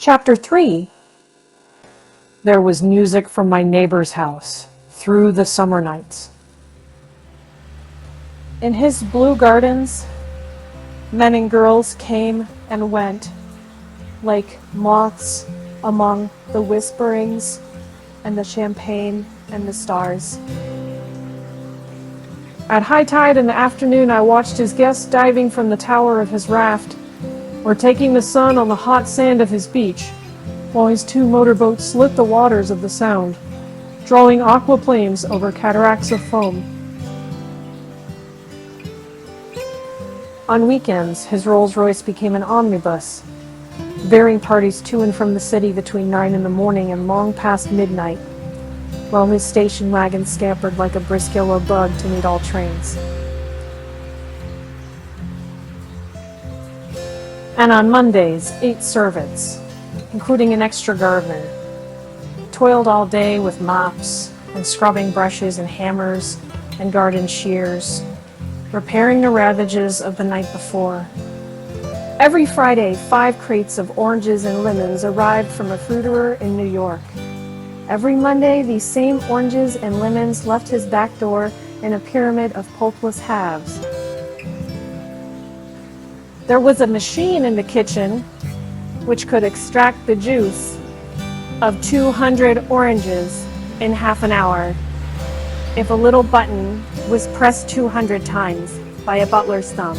Chapter 3. There was music from my neighbor's house through the summer nights. In his blue gardens, men and girls came and went like moths among the whisperings and the champagne and the stars. At high tide in the afternoon, I watched his guests diving from the tower of his raft or taking the sun on the hot sand of his beach, while his two motorboats slit the waters of the Sound, drawing aquaplanes over cataracts of foam. On weekends, his Rolls-Royce became an omnibus, bearing parties to and from the city between 9 in the morning and long past midnight, while his station wagon scampered like a brisk yellow bug to meet all trains. And on Mondays, 8 servants, including an extra gardener, toiled all day with mops and scrubbing brushes and hammers and garden shears, repairing the ravages of the night before. Every Friday, 5 crates of oranges and lemons arrived from a fruiterer in New York. Every Monday, these same oranges and lemons left his back door in a pyramid of pulpless halves. There was a machine in the kitchen which could extract the juice of 200 oranges in half an hour if a little button was pressed 200 times by a butler's thumb.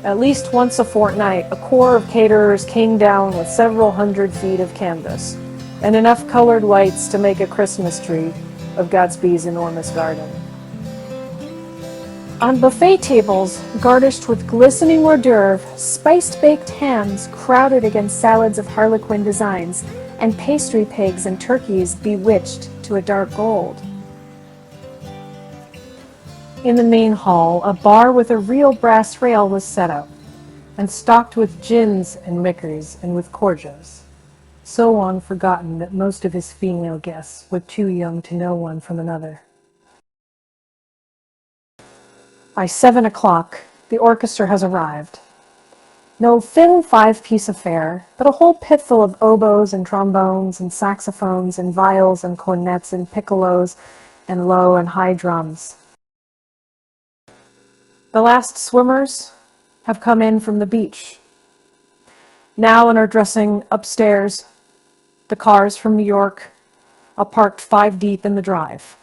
At least once a fortnight, a corps of caterers came down with several hundred feet of canvas and enough colored lights to make a Christmas tree of Gatsby's enormous garden. On buffet tables, garnished with glistening hors d'oeuvre, spiced baked hams crowded against salads of harlequin designs, and pastry pigs and turkeys bewitched to a dark gold. In the main hall, a bar with a real brass rail was set up, and stocked with gins and mickers and with cordials, so long forgotten that most of his female guests were too young to know one from another. By 7 o'clock, the orchestra has arrived. No thin 5-piece affair, but a whole pitful of oboes and trombones and saxophones and viols and cornets and piccolos and low and high drums. The last swimmers have come in from the beach, now and are dressing upstairs. The cars from New York are parked 5 deep in the drive.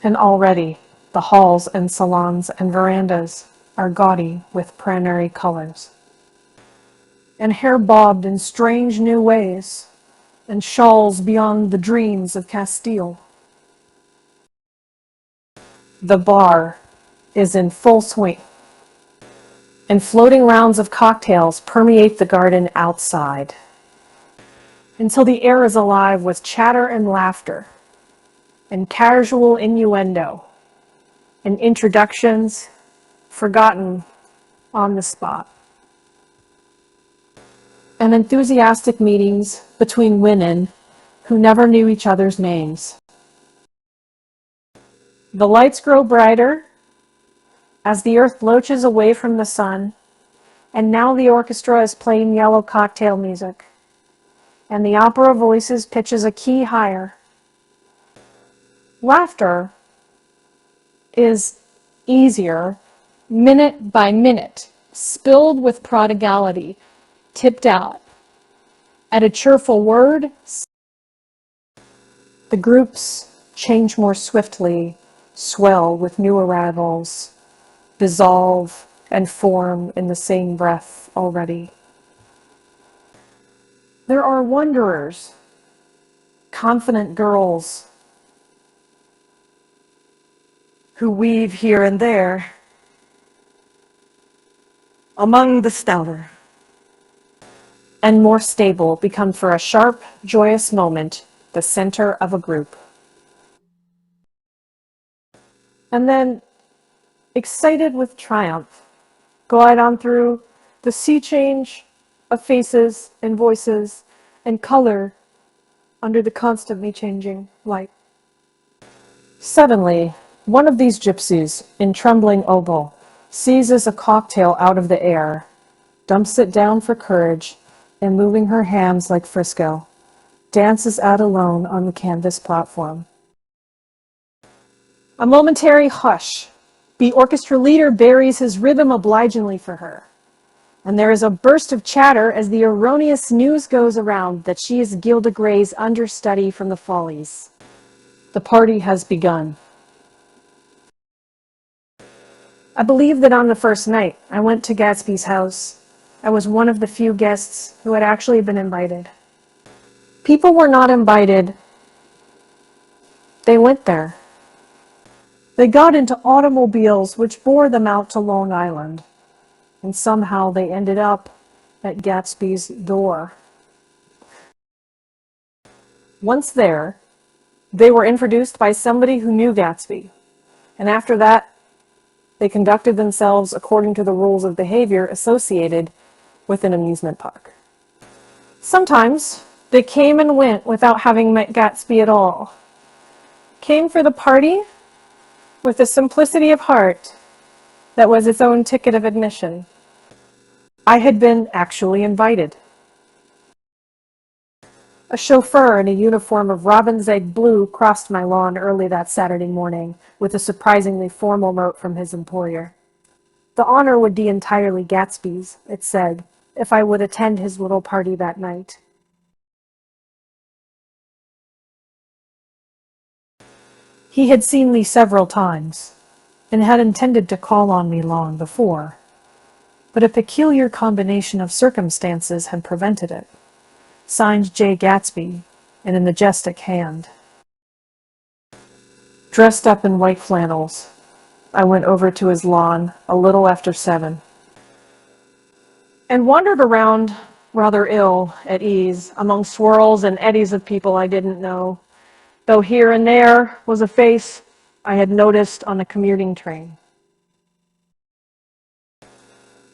And already, the halls and salons and verandas are gaudy with primary colors, and hair bobbed in strange new ways, and shawls beyond the dreams of Castile. The bar is in full swing, and floating rounds of cocktails permeate the garden outside, until the air is alive with chatter and laughter, and casual innuendo, and introductions forgotten on the spot, and enthusiastic meetings between women who never knew each other's names. The lights grow brighter as the earth loaches away from the sun, and now the orchestra is playing yellow cocktail music, and the opera voices pitches a key higher. Laughter is easier, minute by minute, spilled with prodigality, tipped out. At a cheerful word, the groups change more swiftly, swell with new arrivals, dissolve and form in the same breath already. There are wanderers, confident girls, who weave here and there among the stouter, and more stable become for a sharp, joyous moment the center of a group. And then, excited with triumph, glide on through the sea change of faces and voices and color under the constantly changing light. Suddenly, one of these gypsies, in trembling oboe, seizes a cocktail out of the air dumps it down for courage, and moving her hands like Frisco, dances out alone on the canvas platform. A momentary hush. The orchestra leader buries his rhythm obligingly for her, and there is a burst of chatter as the erroneous news goes around that she is Gilda Gray's understudy from the Follies. The party has begun. I believe that on the first night, I went to Gatsby's house. I was one of the few guests who had actually been invited. People were not invited. They went there. They got into automobiles which bore them out to Long Island, and somehow they ended up at Gatsby's door. Once there, they were introduced by somebody who knew Gatsby, and after that, they conducted themselves according to the rules of behavior associated with an amusement park. Sometimes they came and went without having met Gatsby at all. Came for the party with a simplicity of heart that was its own ticket of admission. I had been actually invited. A chauffeur in a uniform of robin's egg blue crossed my lawn early that Saturday morning with a surprisingly formal note from his employer. The honor would be entirely Gatsby's, it said, if I would attend his little party that night. He had seen me several times, and had intended to call on me long before, but a peculiar combination of circumstances had prevented it. Signed Jay Gatsby, in a majestic hand. Dressed up in white flannels, I went over to his lawn a little after 7, and wandered around rather ill at ease among swirls and eddies of people I didn't know, though here and there was a face I had noticed on a commuting train.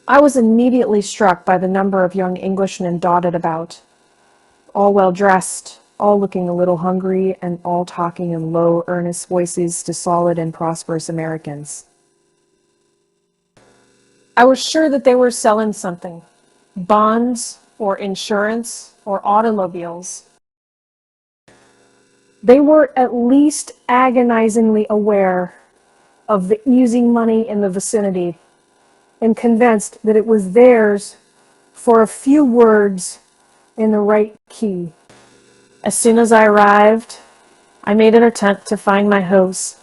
I was immediately struck by the number of young Englishmen dotted about, all well dressed, all looking a little hungry, and all talking in low, earnest voices to solid and prosperous Americans. I was sure that they were selling something, bonds or insurance or automobiles. They were at least agonizingly aware of the easy money in the vicinity and convinced that it was theirs for a few words in the right key. As soon as I arrived, I made an attempt to find my host,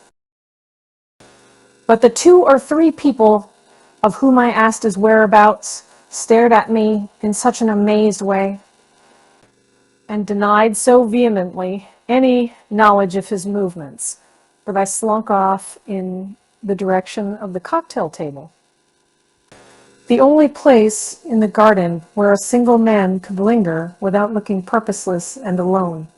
but the 2 or 3 people of whom I asked his whereabouts stared at me in such an amazed way and denied so vehemently any knowledge of his movements that I slunk off in the direction of the cocktail table, the only place in the garden where a single man could linger without looking purposeless and alone.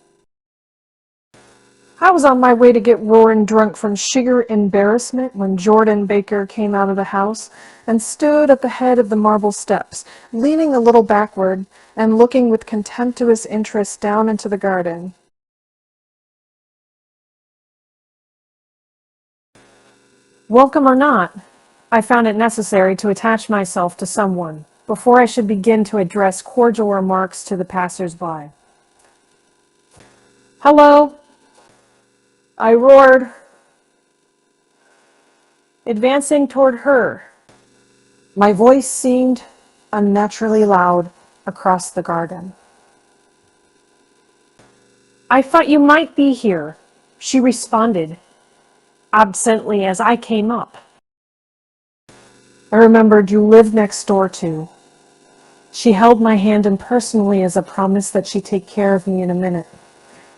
I was on my way to get roaring drunk from sheer embarrassment when Jordan Baker came out of the house and stood at the head of the marble steps, leaning a little backward and looking with contemptuous interest down into the garden. Welcome or not, I found it necessary to attach myself to someone before I should begin to address cordial remarks to the passers-by. "Hello," I roared, advancing toward her. My voice seemed unnaturally loud across the garden. "I thought you might be here," she responded, absently as I came up. I remembered you lived next door too. She held my hand impersonally as a promise that she'd take care of me in a minute,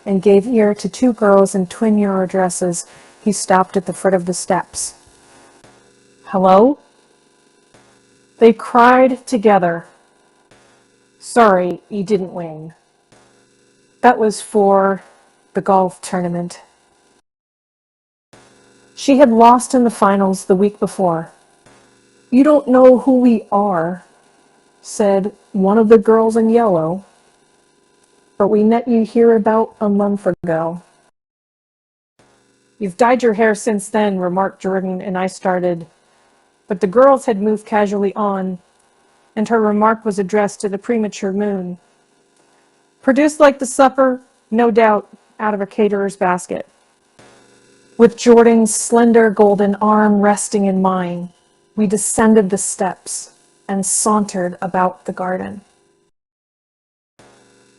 and gave ear to 2 girls in twin euro dresses who stopped at the foot of the steps. "Hello?" They cried together. "Sorry, you didn't win. That was for the golf tournament." She had lost in the finals the week before. "You don't know who we are," said one of the girls in yellow, "but we met you here about a month ago." "You've dyed your hair since then," remarked Jordan, and I started, but the girls had moved casually on, and her remark was addressed to the premature moon. Produced like the supper, no doubt, out of a caterer's basket. With Jordan's slender golden arm resting in mine, we descended the steps and sauntered about the garden.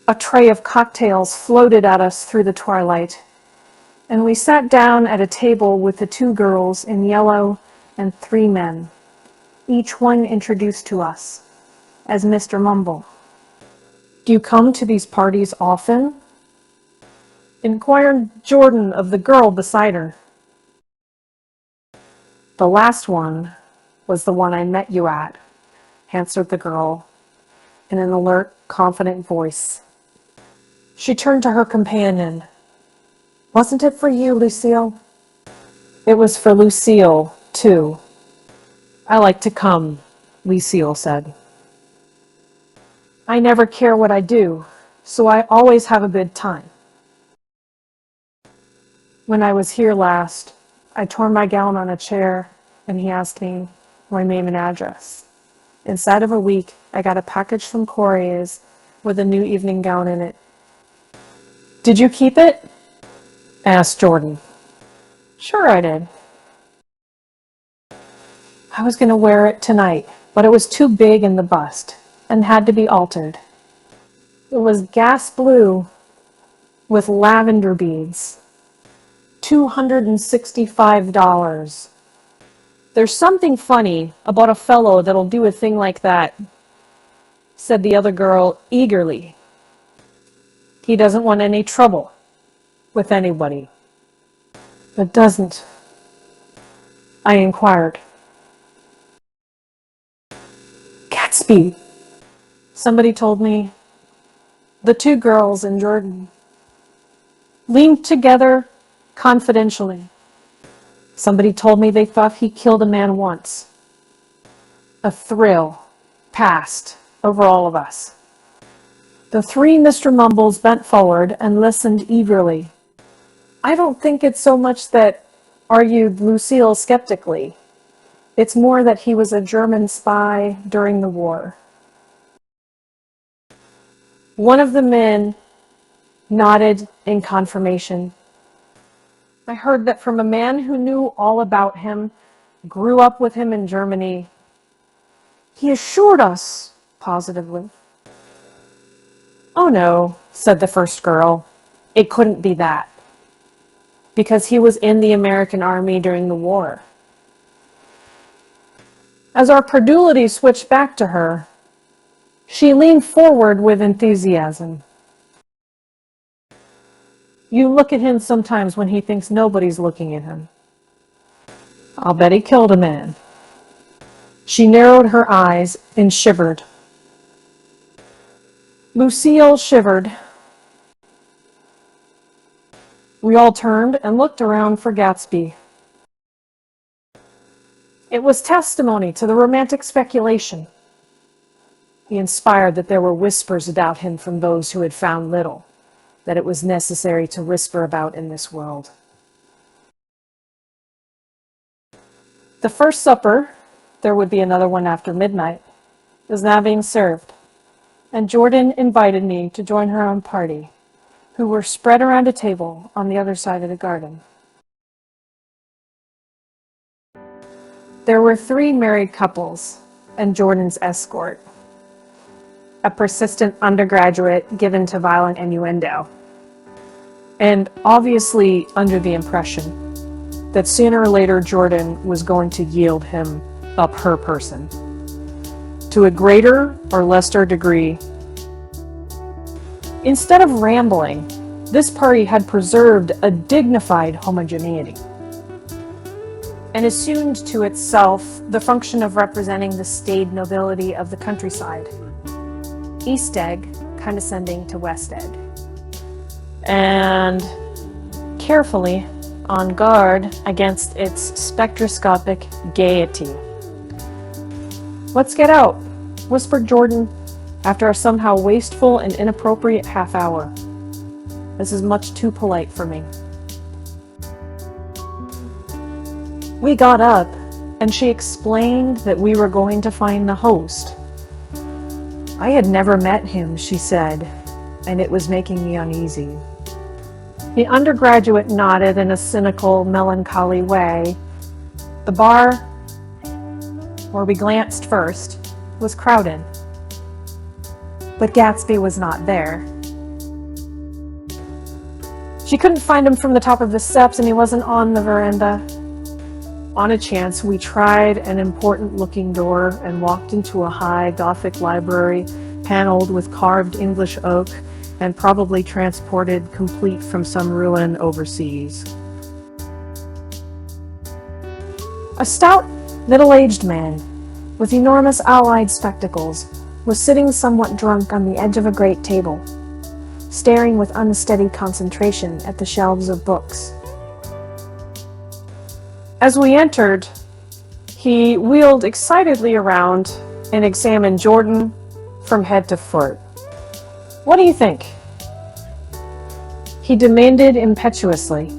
A tray of cocktails floated at us through the twilight, and we sat down at a table with the 2 girls in yellow and 3 men, each one introduced to us as Mr. Mumble. "Do you come to these parties often?" inquired Jordan of the girl beside her. "The last one was the one I met you at," answered the girl in an alert, confident voice. She turned to her companion. "Wasn't it for you, Lucille?" "It was for Lucille, too. I like to come," Lucille said. "I never care what I do, so I always have a good time. When I was here last, I tore my gown on a chair, and he asked me my name and address. Inside of a week, I got a package from Corey's with a new evening gown in it." "Did you keep it?" asked Jordan. "Sure I did. I was going to wear it tonight, but it was too big in the bust and had to be altered. It was gas blue with lavender beads. $265. There's something funny about a fellow that'll do a thing like that," said the other girl eagerly. "He doesn't want any trouble with anybody." "But doesn't?" I inquired. "Gatsby," somebody told me. The 2 girls and Jordan leaned together confidentially. Somebody told me they thought he killed a man once. A thrill passed over all of us. The 3 Mr. Mumbles bent forward and listened eagerly. "I don't think it's so much that," argued Lucille skeptically. "It's more that he was a German spy during the war." One of the men nodded in confirmation. "I heard that from a man who knew all about him, grew up with him in Germany. He assured us positively." "Oh no," said the first girl. "It couldn't be that, because he was in the American Army during the war." As our credulity switched back to her, she leaned forward with enthusiasm. "You look at him sometimes when he thinks nobody's looking at him. I'll bet he killed a man." She narrowed her eyes and shivered. Lucille shivered. We all turned and looked around for Gatsby. It was testimony to the romantic speculation. He inspired that there were whispers about him from those who had found little that it was necessary to whisper about in this world. The first supper, there would be another one after midnight, was now being served, and Jordan invited me to join her own party, who were spread around a table on the other side of the garden. There were 3 married couples and Jordan's escort, a persistent undergraduate given to violent innuendo, and obviously under the impression that sooner or later Jordan was going to yield him up her person, to a greater or lesser degree. Instead of rambling, this party had preserved a dignified homogeneity and assumed to itself the function of representing the staid nobility of the countryside, East Egg condescending to West Egg, and carefully on guard against its spectroscopic gaiety. "Let's get out," whispered Jordan after a somehow wasteful and inappropriate half hour. "This is much too polite for me." We got up, and she explained that we were going to find the host, I had never met him, she said, and it was making me uneasy. The undergraduate nodded in a cynical, melancholy way. The bar, where we glanced first, was crowded. But Gatsby was not there. She couldn't find him from the top of the steps, and he wasn't on the veranda. On a chance, we tried an important-looking door and walked into a high Gothic library paneled with carved English oak and probably transported complete from some ruin overseas. A stout, middle-aged man with enormous owl-eyed spectacles was sitting somewhat drunk on the edge of a great table, staring with unsteady concentration at the shelves of books. As we entered, he wheeled excitedly around and examined Jordan from head to foot. "What do you think?" he demanded impetuously.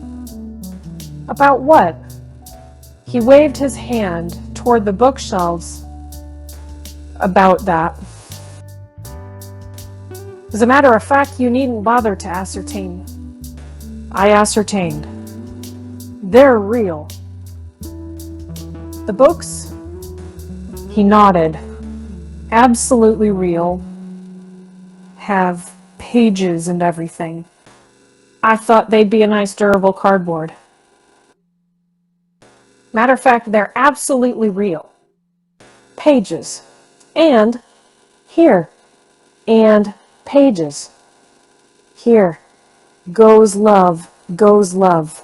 "About what?" He waved his hand toward the bookshelves. "About that. As a matter of fact, you needn't bother to ascertain." I ascertained. "They're real." "The books?" He nodded. "Absolutely real. Have pages and everything. I thought they'd be a nice durable cardboard." "Matter of fact, they're absolutely real. Pages. And here. And pages. Here. Goes love. Goes love.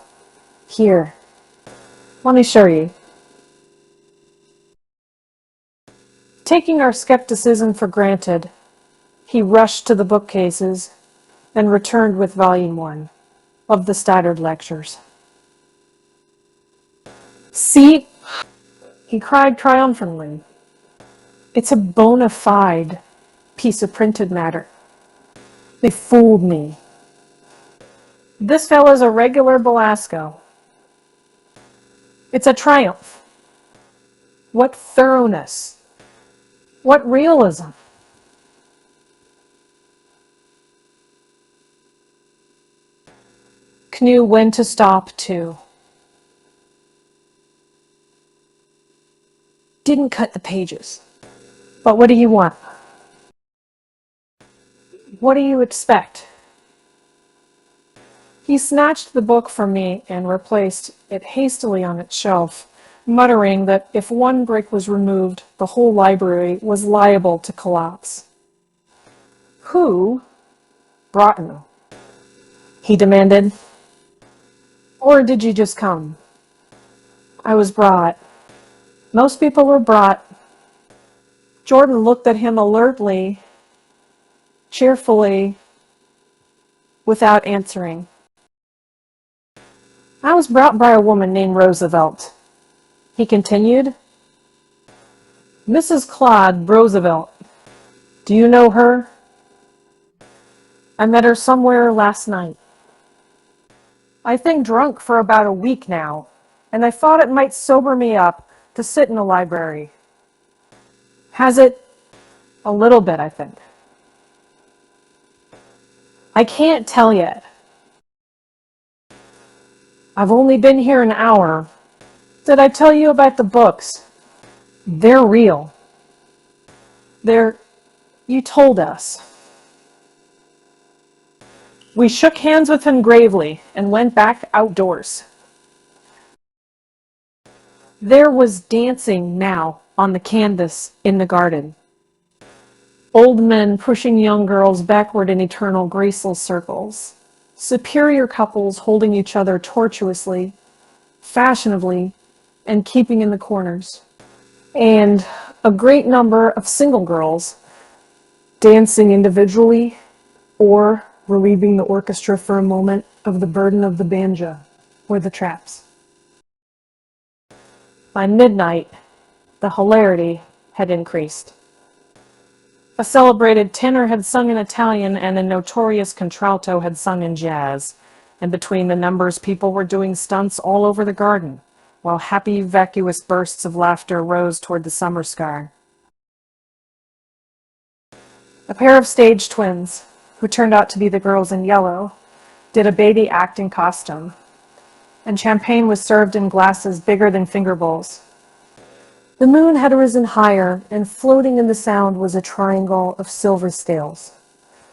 Here. Let me show you." Taking our skepticism for granted, he rushed to the bookcases and returned with Volume 1 of the Stoddard Lectures. "See," he cried triumphantly, "it's a bona fide piece of printed matter. They fooled me. This fellow's a regular Belasco. It's a triumph. What thoroughness! What realism!" Knew when to stop, too. Didn't cut the pages. "But what do you want? What do you expect?" He snatched the book from me and replaced it hastily on its shelf, muttering that if one brick was removed, the whole library was liable to collapse. "Who brought them?" he demanded. "Or did you just come?" "I was brought. Most people were brought." Jordan looked at him alertly, cheerfully, without answering. "I was brought by a woman named Roosevelt," he continued. "Mrs. Claude Roosevelt. Do you know her?" "I met her somewhere last night. I think drunk for about a week now, and I thought it might sober me up to sit in a library." "Has it?" "A little bit, I think." "I can't tell yet. I've only been here an hour. Did I tell you about the books? They're real. You told us." We shook hands with him gravely and went back outdoors. There was dancing now on the canvas in the garden. Old men pushing young girls backward in eternal graceless circles. Superior couples holding each other tortuously, fashionably, and keeping in the corners. And a great number of single girls dancing individually or relieving the orchestra for a moment of the burden of the banjo or the traps. By midnight, the hilarity had increased. A celebrated tenor had sung in Italian and a notorious contralto had sung in jazz, and between the numbers people were doing stunts all over the garden, while happy vacuous bursts of laughter rose toward the summer sky. A pair of stage twins, who turned out to be the girls in yellow, did a baby act in costume, and champagne was served in glasses bigger than finger bowls. The moon had risen higher, and floating in the sound was a triangle of silver scales,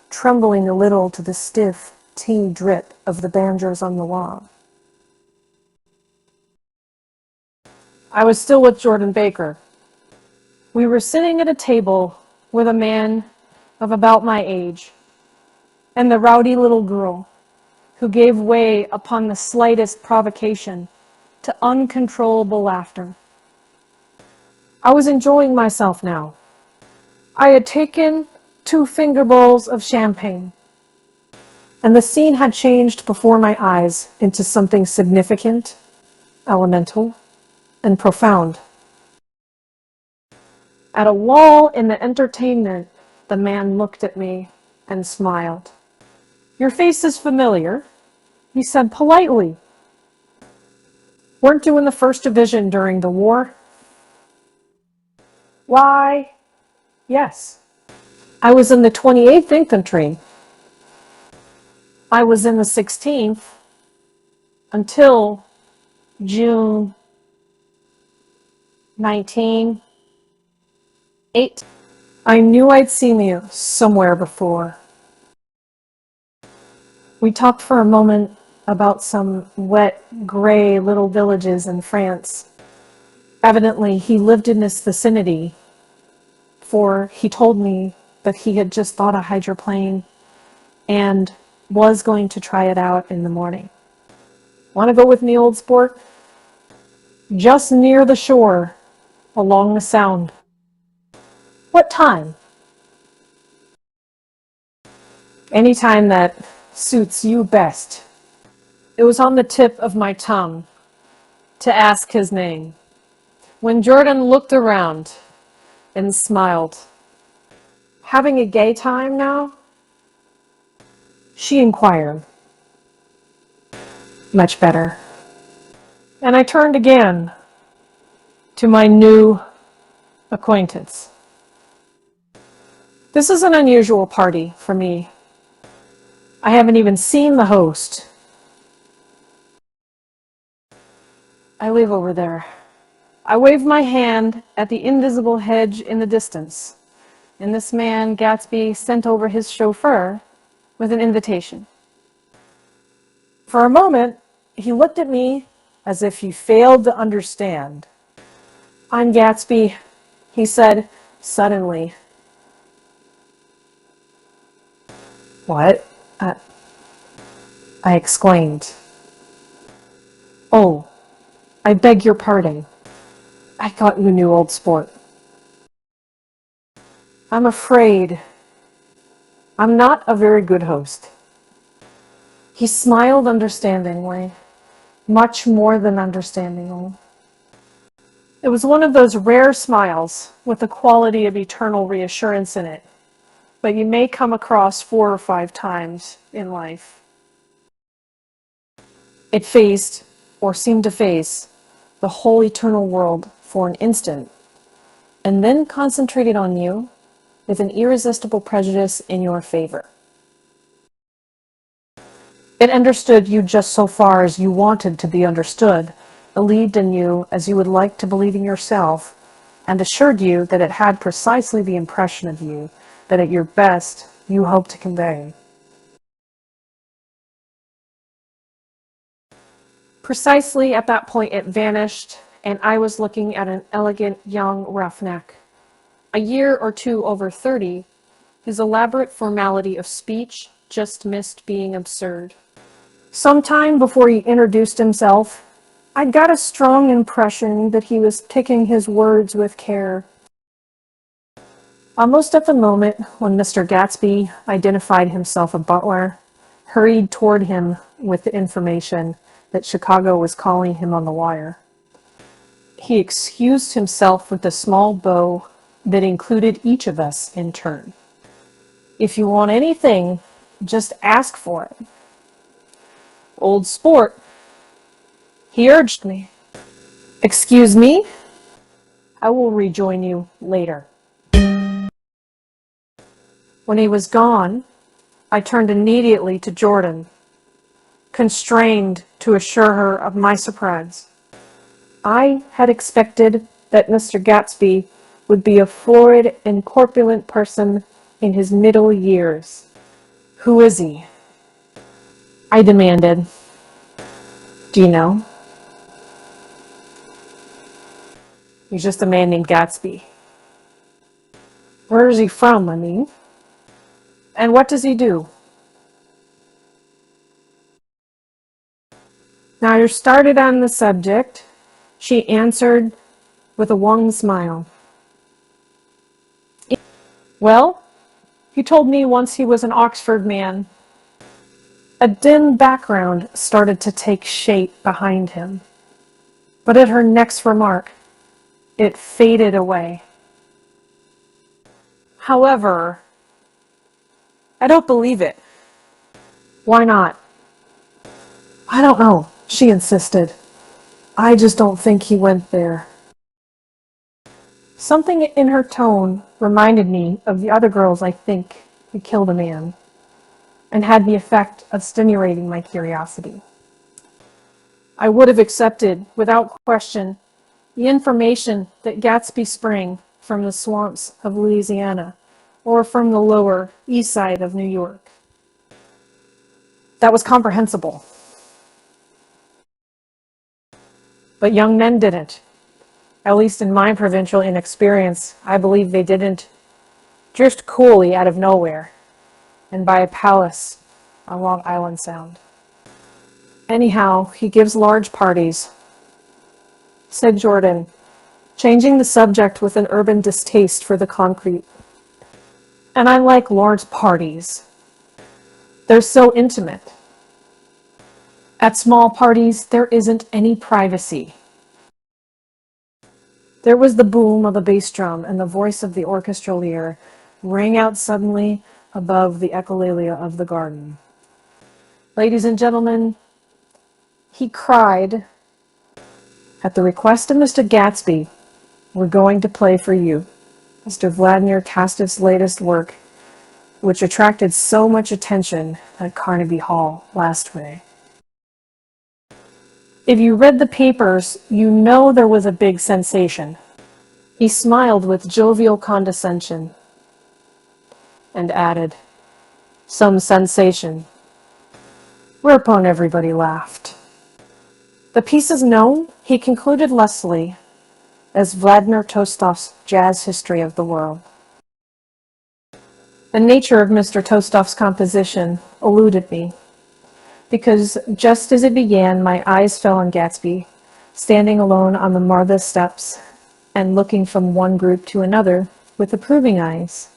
trembling a little to the stiff tea drip of the banjos on the wall. I was still with Jordan Baker. We were sitting at a table with a man of about my age and the rowdy little girl who gave way upon the slightest provocation to uncontrollable laughter. I was enjoying myself now. I had taken 2 finger bowls of champagne, and the scene had changed before my eyes into something significant, elemental, and profound. At a lull in the entertainment, the man looked at me and smiled. "Your face is familiar," he said politely. "Weren't you in the 1st Division during the war?" "Why, yes. I was in the 28th Infantry. I was in the 16th until June 1908. I knew I'd seen you somewhere before." We talked for a moment about some wet, gray little villages in France. Evidently, he lived in this vicinity, for he told me that he had just bought a hydroplane and was going to try it out in the morning. "Want to go with me, old sport?" "Just near the shore, along the Sound." "What time?" "Any time that suits you best." It was on the tip of my tongue to ask his name, when Jordan looked around and smiled. "Having a gay time now?" she inquired. "Much better." And I turned again to my new acquaintance. This is an unusual party for me. I haven't even seen the host. "I live over there." I waved my hand at the invisible hedge in the distance, and this man, Gatsby, sent over his chauffeur with an invitation. For a moment, he looked at me as if he failed to understand. "I'm Gatsby," he said suddenly. "What?" I exclaimed. "Oh, I beg your pardon. I thought you knew, old sport." "I'm afraid I'm not a very good host." He smiled understandingly, much more than understandingly. It was one of those rare smiles with the quality of eternal reassurance in it, but you may come across 4 or 5 times in life. It faced, or seemed to face, the whole eternal world for an instant, and then concentrated on you with an irresistible prejudice in your favor. It understood you just so far as you wanted to be understood, believed in you as you would like to believe in yourself, and assured you that it had precisely the impression of you that at your best you hoped to convey. Precisely at that point it vanished, and I was looking at an elegant young roughneck, a year or 2 over 30, whose elaborate formality of speech just missed being absurd. Sometime before he introduced himself, I got a strong impression that he was picking his words with care. Almost at the moment when Mr. Gatsby identified himself a butler, hurried toward him with the information that Chicago was calling him on the wire, he excused himself with a small bow that included each of us in turn. "If you want anything, just ask for it." "Old sport," he urged me. "Excuse me? I will rejoin you later." When he was gone, I turned immediately to Jordan, constrained to assure her of my surprise. I had expected that Mr. Gatsby would be a florid and corpulent person in his middle years. Who is he? I demanded. Do you know? He's just a man named Gatsby. Where is he from, I mean? And what does he do? Now you're started on the subject, she answered with a wan smile. Well, he told me once he was an Oxford man. A dim background started to take shape behind him. But at her next remark, it faded away. However, I don't believe it. Why not? I don't know, she insisted. I just don't think he went there. Something in her tone reminded me of the other girls I think who killed a man, and had the effect of stimulating my curiosity. I would have accepted, without question, the information that Gatsby sprang from the swamps of Louisiana or from the lower east side of New York. That was comprehensible. But young men didn't. At least in my provincial inexperience, I believe they didn't just coolly out of nowhere and by a palace on Long Island Sound. Anyhow, he gives large parties, said Jordan, changing the subject with an urban distaste for the concrete. And I like large parties. They're so intimate. At small parties, there isn't any privacy. There was the boom of the bass drum, and the voice of the orchestralier rang out suddenly above the echolalia of the garden. Ladies and gentlemen, he cried, at the request of Mr. Gatsby, we're going to play for you. Mr. Vladimir Kastov's latest work, which attracted so much attention at Carnegie Hall last May. If you read the papers, you know there was a big sensation. He smiled with jovial condescension and added, some sensation, whereupon everybody laughed. The piece is known, he concluded lustily, as Vladimir Tostov's Jazz History of the World. The nature of Mr. Tostov's composition eluded me, because just as it began, my eyes fell on Gatsby, standing alone on the Martha steps and looking from one group to another with approving eyes.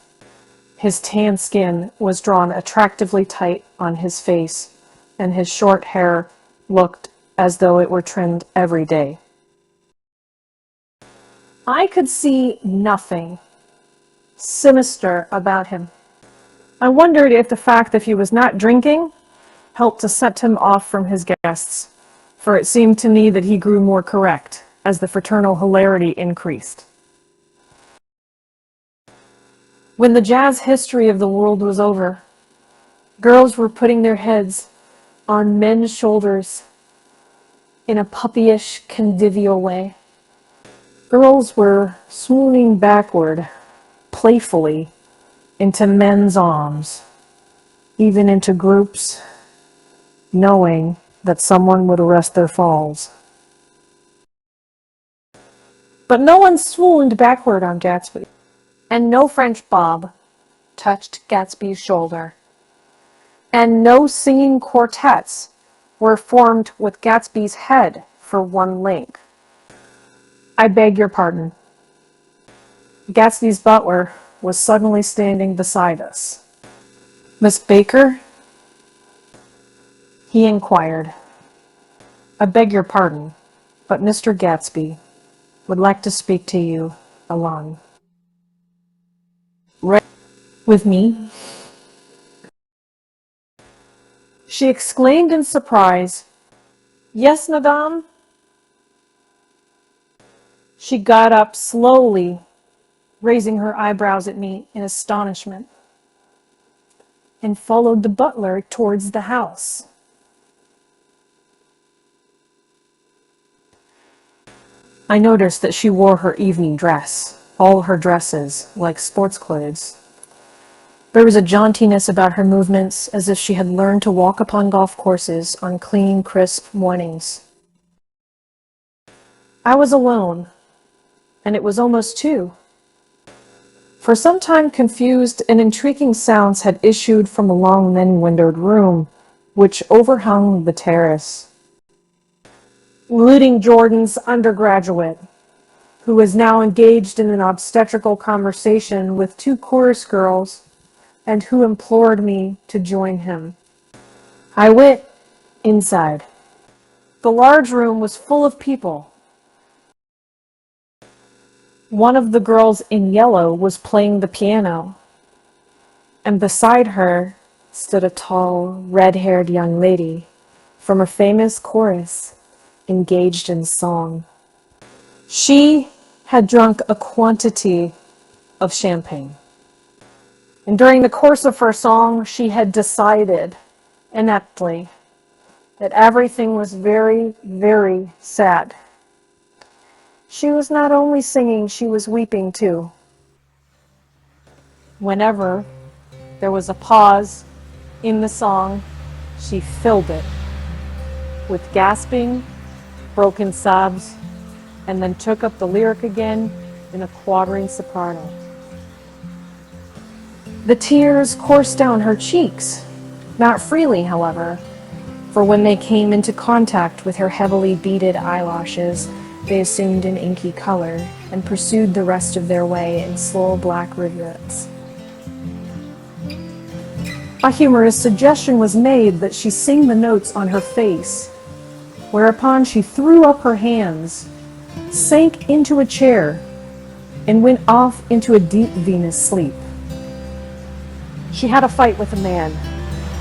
His tan skin was drawn attractively tight on his face, and his short hair looked as though it were trimmed every day. I could see nothing sinister about him. I wondered if the fact that he was not drinking helped to set him off from his guests, for it seemed to me that he grew more correct as the fraternal hilarity increased. When the jazz history of the world was over, girls were putting their heads on men's shoulders in a puppyish, convivial way. Girls were swooning backward, playfully, into men's arms, even into groups, knowing that someone would arrest their falls. But no one swooned backward on Gatsby, and no French bob touched Gatsby's shoulder, and no singing quartets were formed with Gatsby's head for one link. I beg your pardon. Gatsby's butler was suddenly standing beside us. Miss Baker? He inquired. I beg your pardon, but Mr. Gatsby would like to speak to you alone. Right with me? She exclaimed in surprise. Yes, madame? She got up slowly, raising her eyebrows at me in astonishment. and followed the butler towards the house. I noticed that she wore her evening dress, all her dresses, like sports clothes. There was a jauntiness about her movements, as if she had learned to walk upon golf courses on clean, crisp mornings. I was alone, and it was almost 2. For some time confused and intriguing sounds had issued from a long many-windowed room, which overhung the terrace. Including Jordan's undergraduate, who was now engaged in an obstetrical conversation with 2 chorus girls, and who implored me to join him. I went inside. The large room was full of people. One of the girls in yellow was playing the piano, and beside her stood a tall, red-haired young lady from a famous chorus engaged in song. She had drunk a quantity of champagne, and during the course of her song, she had decided ineptly that everything was very, very sad. She was not only singing, she was weeping too. Whenever there was a pause in the song, she filled it with gasping, broken sobs, and then took up the lyric again in a quavering soprano. The tears coursed down her cheeks, not freely, however, for when they came into contact with her heavily beaded eyelashes, they assumed an inky color and pursued the rest of their way in slow black rivulets. A humorous suggestion was made that she sing the notes on her face, whereupon she threw up her hands, sank into a chair, and went off into a deep Venus sleep. She had a fight with a man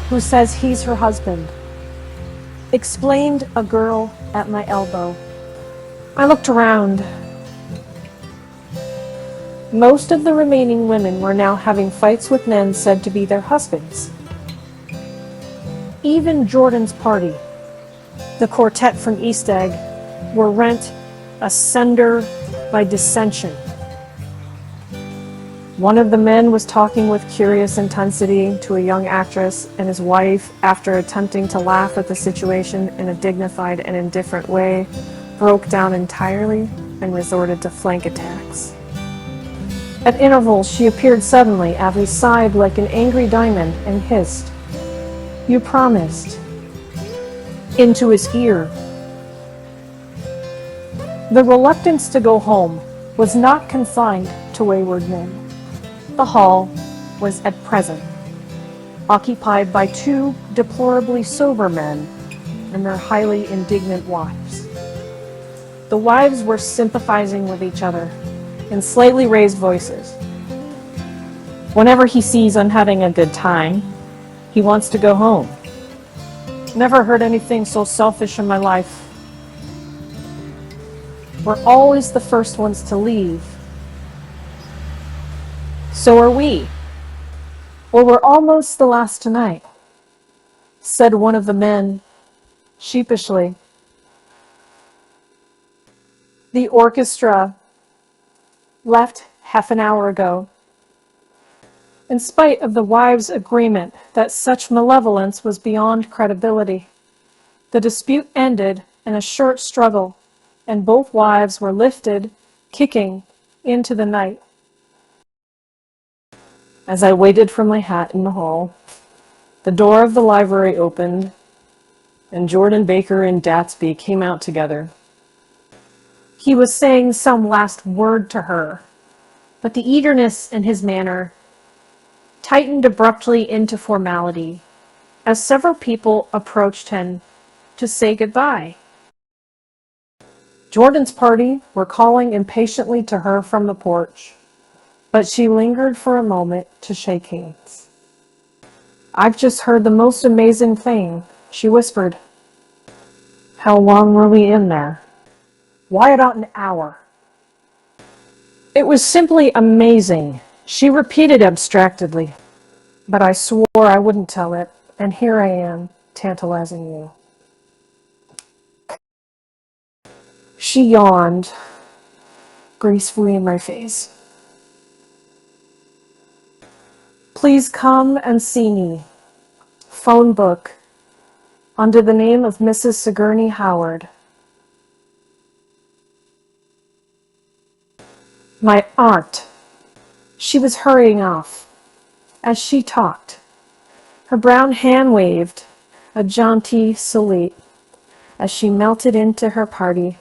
who says he's her husband, explained a girl at my elbow. I looked around. Most of the remaining women were now having fights with men said to be their husbands. Even Jordan's party, the quartet from East Egg, were rent asunder by dissension. One of the men was talking with curious intensity to a young actress, and his wife, after attempting to laugh at the situation in a dignified and indifferent way, broke down entirely and resorted to flank attacks. At intervals, she appeared suddenly, having sighed like an angry diamond, and hissed, "You promised," into his ear. The reluctance to go home was not confined to wayward men. The hall was at present occupied by 2 deplorably sober men and their highly indignant wives. The wives were sympathizing with each other in slightly raised voices. Whenever he sees I'm having a good time, he wants to go home. Never heard anything so selfish in my life. We're always the first ones to leave. So are we. Or we're almost the last tonight, said one of the men sheepishly. The orchestra left half an hour ago. In spite of the wives' agreement that such malevolence was beyond credibility, the dispute ended in a short struggle, and both wives were lifted, kicking, into the night. As I waited for my hat in the hall, the door of the library opened, and Jordan Baker and Gatsby came out together. He was saying some last word to her, but the eagerness in his manner tightened abruptly into formality as several people approached him to say goodbye. Jordan's party were calling impatiently to her from the porch, but she lingered for a moment to shake hands. "I've just heard the most amazing thing," she whispered. "How long were we in there?" "Why, about an hour." "It was simply amazing," she repeated abstractedly. But I swore I wouldn't tell it, and here I am, tantalizing you. She yawned, gracefully in my face. Please come and see me. Phone book, under the name of Mrs. Sigourney Howard. My aunt. She was hurrying off. As she talked, her brown hand waved, a jaunty salute, as she melted into her party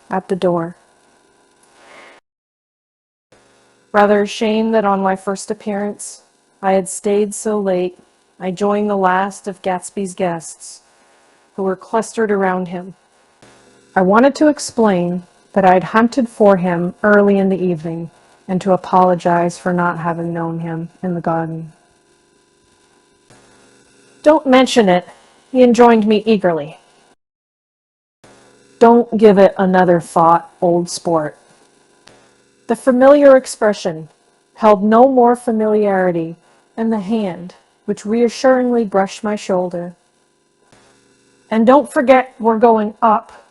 at the door. Rather ashamed that on my first appearance I had stayed so late, I joined the last of Gatsby's guests, who were clustered around him. I wanted to explain that I'd hunted for him early in the evening, and to apologize for not having known him in the garden. Don't mention it, he enjoined me eagerly. Don't give it another thought, old sport. The familiar expression held no more familiarity than the hand which reassuringly brushed my shoulder. And don't forget we're going up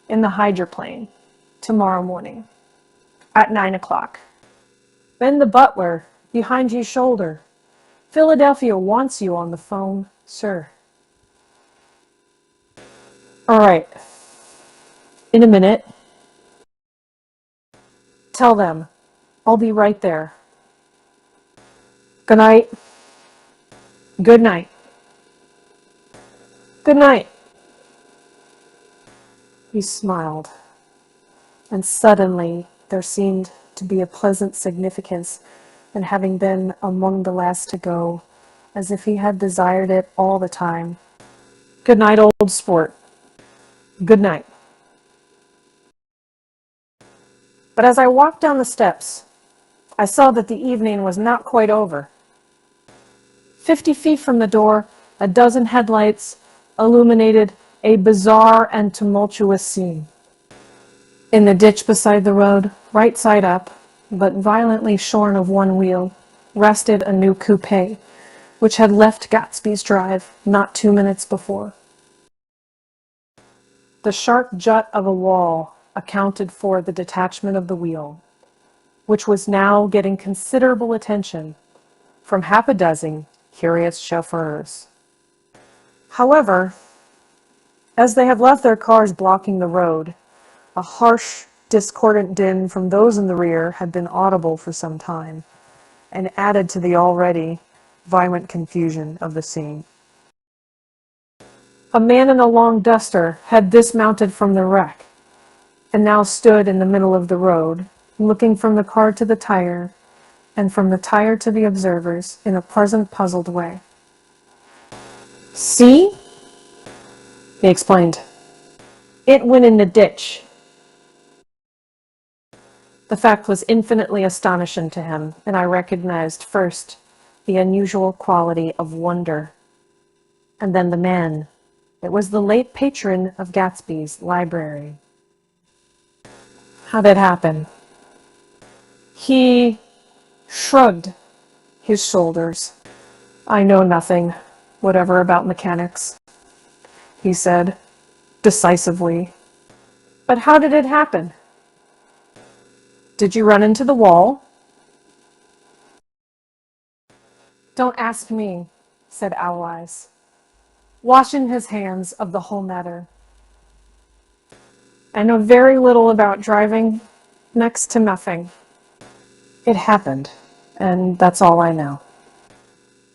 in the hydroplane tomorrow morning at 9 o'clock. Ben the butler, behind your shoulder. Philadelphia wants you on the phone, sir. All right. In a minute. Tell them. I'll be right there. Good night. Good night. Good night. He smiled, and suddenly there seemed to be a pleasant significance in having been among the last to go, as if he had desired it all the time. Good night, old sport. Good night. But as I walked down the steps, I saw that the evening was not quite over. 50 feet from the door, a dozen headlights illuminated a bizarre and tumultuous scene. In the ditch beside the road, right side up, but violently shorn of one wheel, rested a new coupe, which had left Gatsby's drive not 2 minutes before. The sharp jut of a wall accounted for the detachment of the wheel, which was now getting considerable attention from half a dozen curious chauffeurs. However, as they had left their cars blocking the road, a harsh, discordant din from those in the rear had been audible for some time, and added to the already violent confusion of the scene. A man in a long duster had dismounted from the wreck, and now stood in the middle of the road, looking from the car to the tire, and from the tire to the observers in a pleasant, puzzled way. See? He explained. It went in the ditch. The fact was infinitely astonishing to him, and I recognized first the unusual quality of wonder, and then the man. It was the late patron of Gatsby's library. How did it happen? He shrugged his shoulders. I know nothing, whatever, about mechanics, he said, decisively. But how did it happen? Did you run into the wall? Don't ask me, said Owl Eyes, washing his hands of the whole matter. I know very little about driving, next to nothing. It happened, and that's all I know.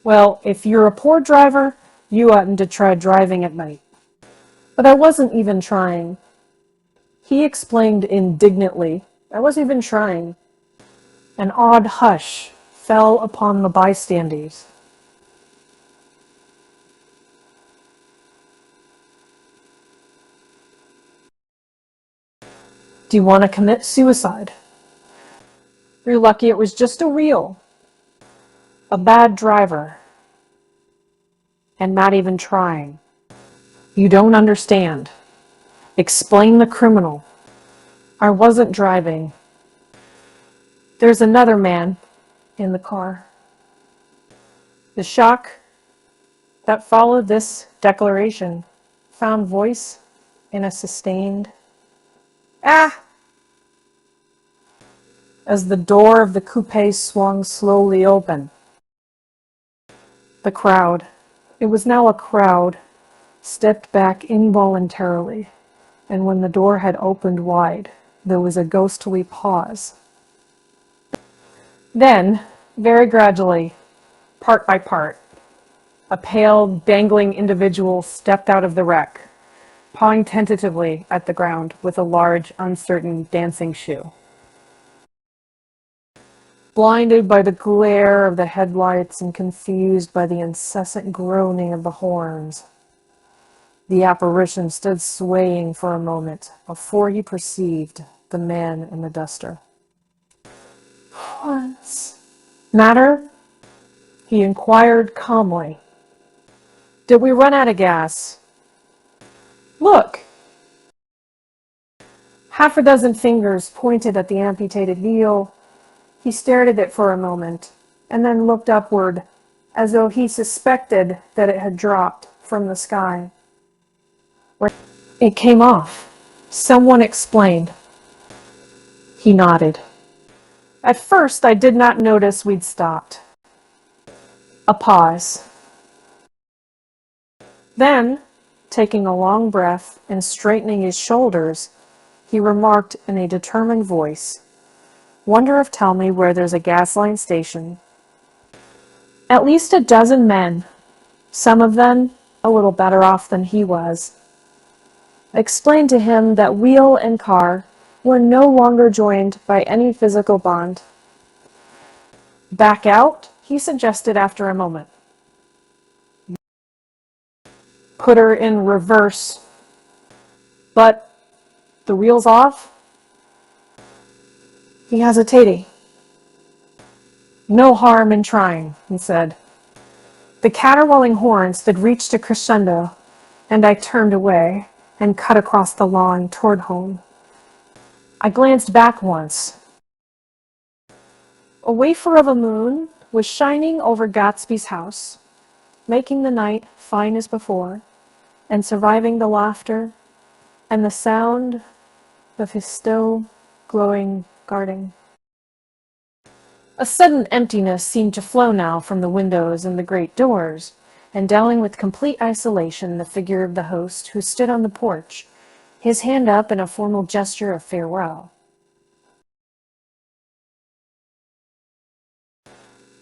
Well, if you're a poor driver, you oughtn't to try driving at night. But I wasn't even trying. He explained indignantly. I wasn't even trying. An odd hush fell upon the bystanders. Do you want to commit suicide? You're lucky it was just a reel. A bad driver. And not even trying. You don't understand. Explain the criminal. I wasn't driving. There's another man in the car. The shock that followed this declaration found voice in a sustained "ah" as the door of the coupe swung slowly open. The crowd, it was now a crowd, stepped back involuntarily, and when the door had opened wide, there was a ghostly pause. Then, very gradually, part by part, a pale, dangling individual stepped out of the wreck, pawing tentatively at the ground with a large, uncertain dancing shoe. Blinded by the glare of the headlights and confused by the incessant groaning of the horns, the apparition stood swaying for a moment before he perceived the man in the duster. "What's matter?" he inquired calmly. "Did we run out of gas?" "Look!" Half a dozen fingers pointed at the amputated heel. He stared at it for a moment, and then looked upward, as though he suspected that it had dropped from the sky. "It came off. Someone explained." He nodded. "At first, I did not notice we'd stopped." A pause. Then, taking a long breath and straightening his shoulders, he remarked in a determined voice, "Wonder if tell me where there's a gas line station." At least a dozen men, some of them a little better off than he was, explained to him that wheel and car were no longer joined by any physical bond. "Back out," he suggested after a moment. "Put her in reverse." "But the wheel's off?" He hesitated. "No harm in trying," he said. The caterwauling horns had reached a crescendo, and I turned away and cut across the lawn toward home. I glanced back once. A wafer of a moon was shining over Gatsby's house, making the night fine as before, and surviving the laughter and the sound of his still glowing garden. A sudden emptiness seemed to flow now from the windows and the great doors, endowing with complete isolation the figure of the host who stood on the porch, his hand up in a formal gesture of farewell.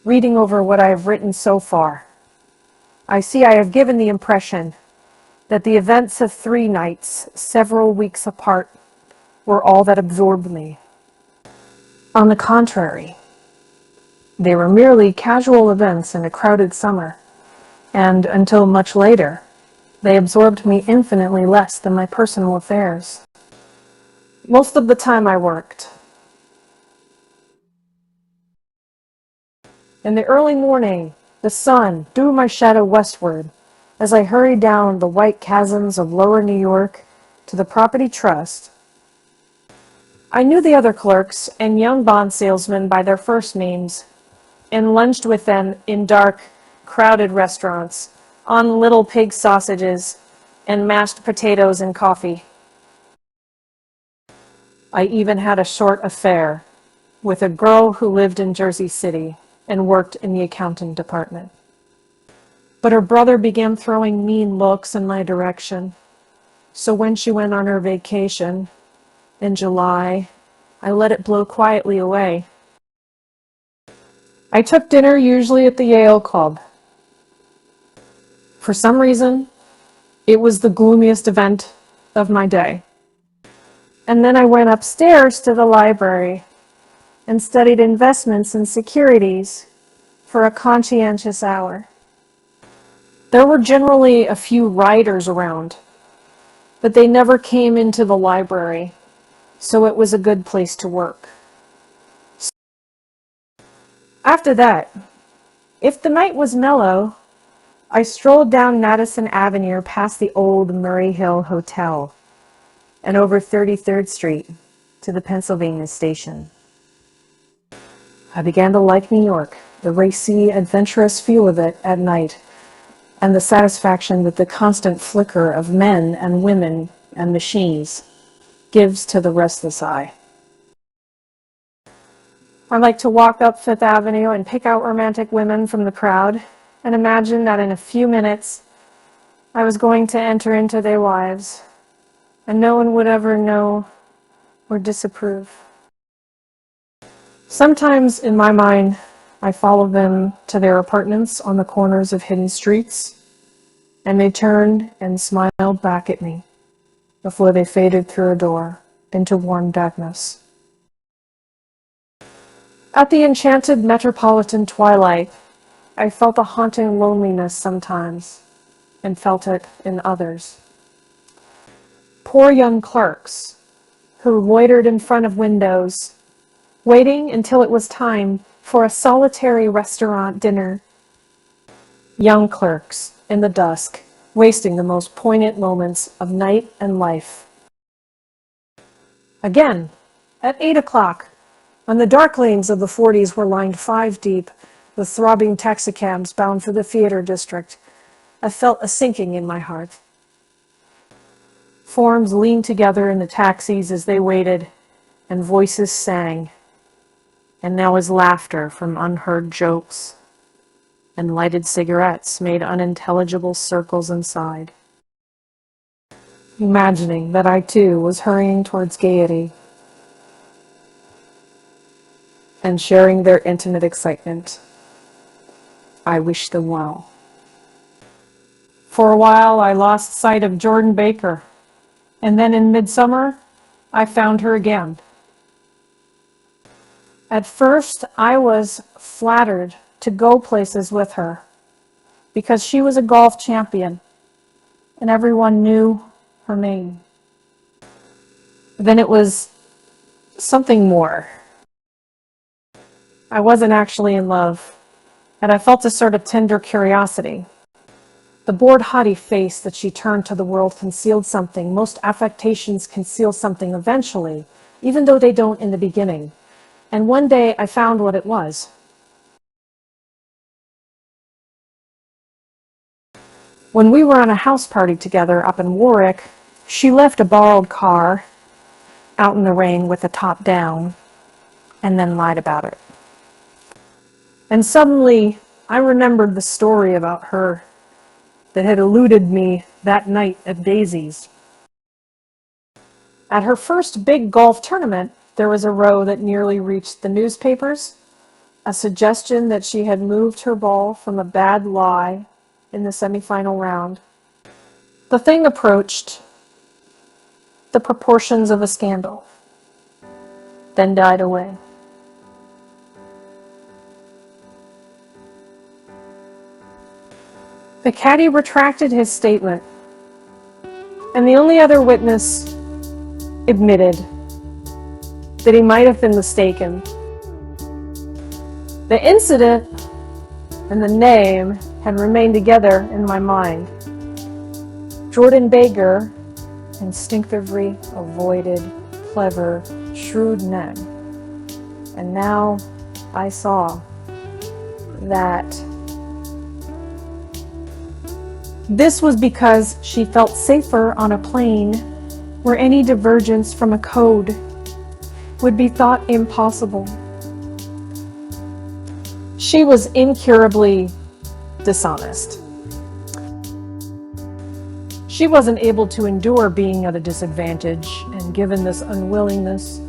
Reading over what I have written so far, I see I have given the impression that the events of 3 nights, several weeks apart, were all that absorbed me. On the contrary, they were merely casual events in a crowded summer, and until much later, they absorbed me infinitely less than my personal affairs. Most of the time I worked. In the early morning, the sun threw my shadow westward as I hurried down the white chasms of lower New York to the property trust. I knew the other clerks and young bond salesmen by their first names, and lunched with them in dark, crowded restaurants, on little pig sausages and mashed potatoes and coffee. I even had a short affair with a girl who lived in Jersey City and worked in the accounting department. But her brother began throwing mean looks in my direction, so when she went on her vacation in July, I let it blow quietly away. I took dinner usually at the Yale Club. For some reason, it was the gloomiest event of my day. And then I went upstairs to the library and studied investments and securities for a conscientious hour. There were generally a few writers around, but they never came into the library, so it was a good place to work. After that, if the night was mellow, I strolled down Madison Avenue past the old Murray Hill Hotel and over 33rd Street to the Pennsylvania Station. I began to like New York the racy, adventurous feel of it at night, and the satisfaction that the constant flicker of men and women and machines gives to the restless eye. I like to walk up Fifth Avenue and pick out romantic women from the crowd and imagine that in a few minutes I was going to enter into their lives, and no one would ever know or disapprove. Sometimes in my mind, I follow them to their apartments on the corners of hidden streets, and they turned and smiled back at me before they faded through a door into warm darkness. At the enchanted metropolitan twilight, I felt a haunting loneliness sometimes, and felt it in others. Poor young clerks who loitered in front of windows, waiting until it was time for a solitary restaurant dinner. Young clerks in the dusk, wasting the most poignant moments of night and life. Again, at 8 o'clock, when the dark lanes of the 40s were lined 5 deep with throbbing taxicabs bound for the theater district, I felt a sinking in my heart. Forms leaned together in the taxis as they waited, and voices sang. And there was laughter from unheard jokes, and lighted cigarettes made unintelligible circles inside. Imagining that I too was hurrying towards gaiety and sharing their intimate excitement, I wished them well. For a while I lost sight of Jordan Baker, and then in midsummer I found her again. At first I was flattered to go places with her because she was a golf champion and everyone knew her name. Then it was something more. I wasn't actually in love, and I felt a sort of tender curiosity. The bored, haughty face that she turned to the world concealed something. Most affectations conceal something eventually, even though they don't in the beginning. And one day I found what it was. When we were on a house party together up in Warwick, she left a borrowed car out in the rain with the top down, and then lied about it. And suddenly I remembered the story about her that had eluded me that night at Daisy's. At her first big golf tournament, there was a row that nearly reached the newspapers, a suggestion that she had moved her ball from a bad lie in the semifinal round. The thing approached the proportions of a scandal, then died away. The caddy retracted his statement, and the only other witness admitted that he might have been mistaken. The incident and the name had remained together in my mind. Jordan Baker instinctively avoided clever, shrewd men. And now I saw that this was because she felt safer on a plane where any divergence from a code would be thought impossible. She was incurably dishonest. She wasn't able to endure being at a disadvantage, and given this unwillingness,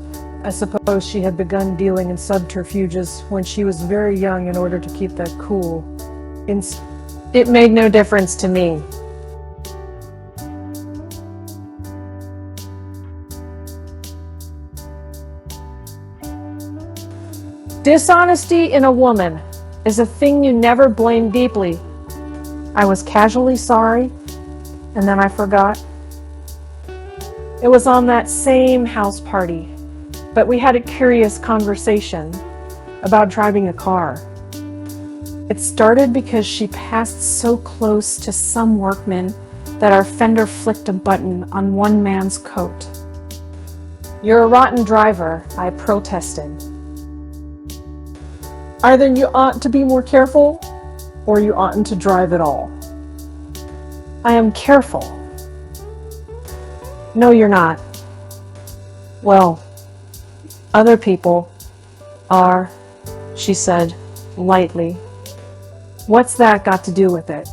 I suppose she had begun dealing in subterfuges when she was very young in order to keep that cool. It made no difference to me. Dishonesty in a woman is a thing you never blame deeply. I was casually sorry, and then I forgot. It was on that same house party, but we had a curious conversation about driving a car. It started because she passed so close to some workman that our fender flicked a button on one man's coat. "You're a rotten driver," I protested. Either you ought to be more careful, or you oughtn't to drive at all. I am careful. No, you're not. Well, other people are, she said lightly. What's that got to do with it?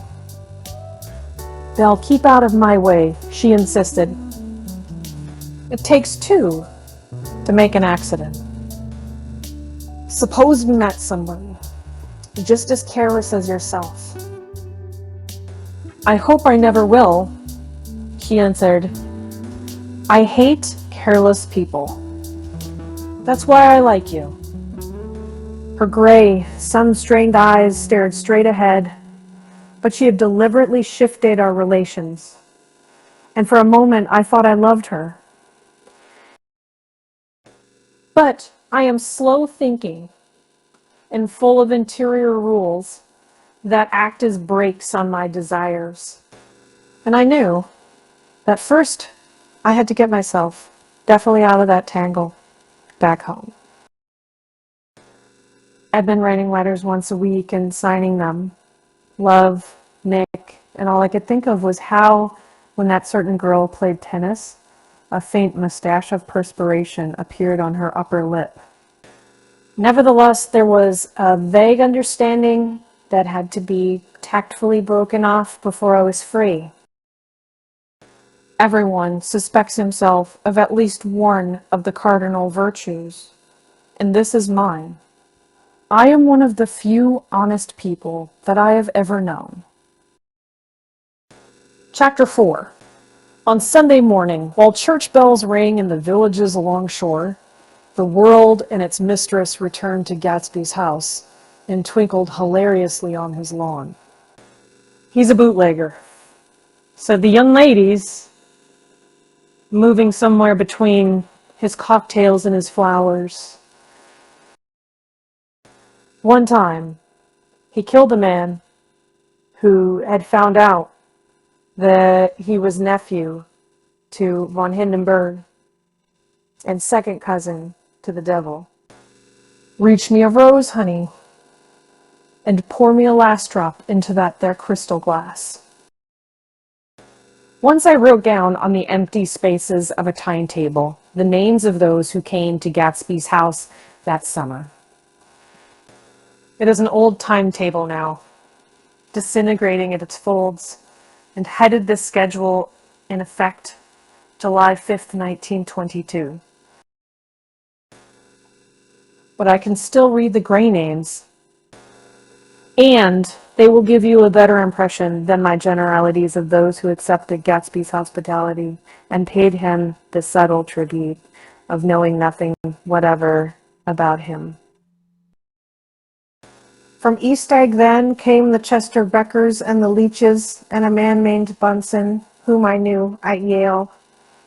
They'll keep out of my way, she insisted. It takes two to make an accident. Suppose you met someone just as careless as yourself. I hope I never will, he answered. I hate careless people. That's why I like you. Her gray, sun-strained eyes stared straight ahead, but she had deliberately shifted our relations. And for a moment, I thought I loved her. But I am slow thinking and full of interior rules that act as brakes on my desires. And I knew that first I had to get myself definitely out of that tangle back home. I'd been writing letters once a week and signing them. Love, Nick, and all I could think of was how, when that certain girl played tennis, a faint mustache of perspiration appeared on her upper lip. Nevertheless, there was a vague understanding that had to be tactfully broken off before I was free. Everyone suspects himself of at least one of the cardinal virtues, and this is mine. I am one of the few honest people that I have ever known. Chapter 4. On Sunday morning, while church bells rang in the villages along shore, the world and its mistress returned to Gatsby's house and twinkled hilariously on his lawn. He's a bootlegger, said the young ladies, moving somewhere between his cocktails and his flowers. One time, he killed a man who had found out that he was nephew to von Hindenburg and second cousin to the devil. Reach me a rose, honey, and pour me a last drop into that there crystal glass. Once I wrote down on the empty spaces of a timetable the names of those who came to Gatsby's house that summer. It is an old timetable now, disintegrating at its folds, and headed this schedule in effect July 5th, 1922. But I can still read the gray names, and they will give you a better impression than my generalities of those who accepted Gatsby's hospitality and paid him the subtle tribute of knowing nothing whatever about him. From East Egg then came the Chester Beckers and the Leaches and a man named Bunsen, whom I knew at Yale,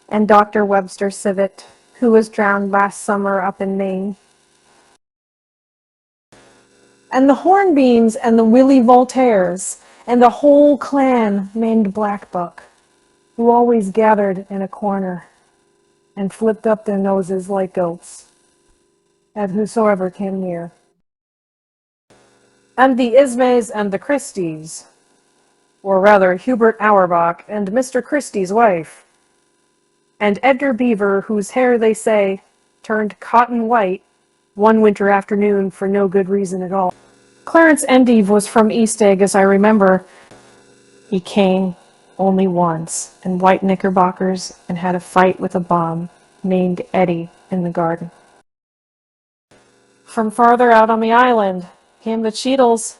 and Dr. Webster Civet, who was drowned last summer up in Maine. And the Hornbeams and the Willie Voltaires and the whole clan named Black Buck, who always gathered in a corner and flipped up their noses like goats at whosoever came near. And the Ismays and the Christies, or rather Hubert Auerbach and Mr. Christie's wife, and Edgar Beaver, whose hair, they say, turned cotton white one winter afternoon for no good reason at all. Clarence Endive was from East Egg, as I remember. He came only once in white knickerbockers and had a fight with a bum named Eddie in the garden. From farther out on the island came the Cheadles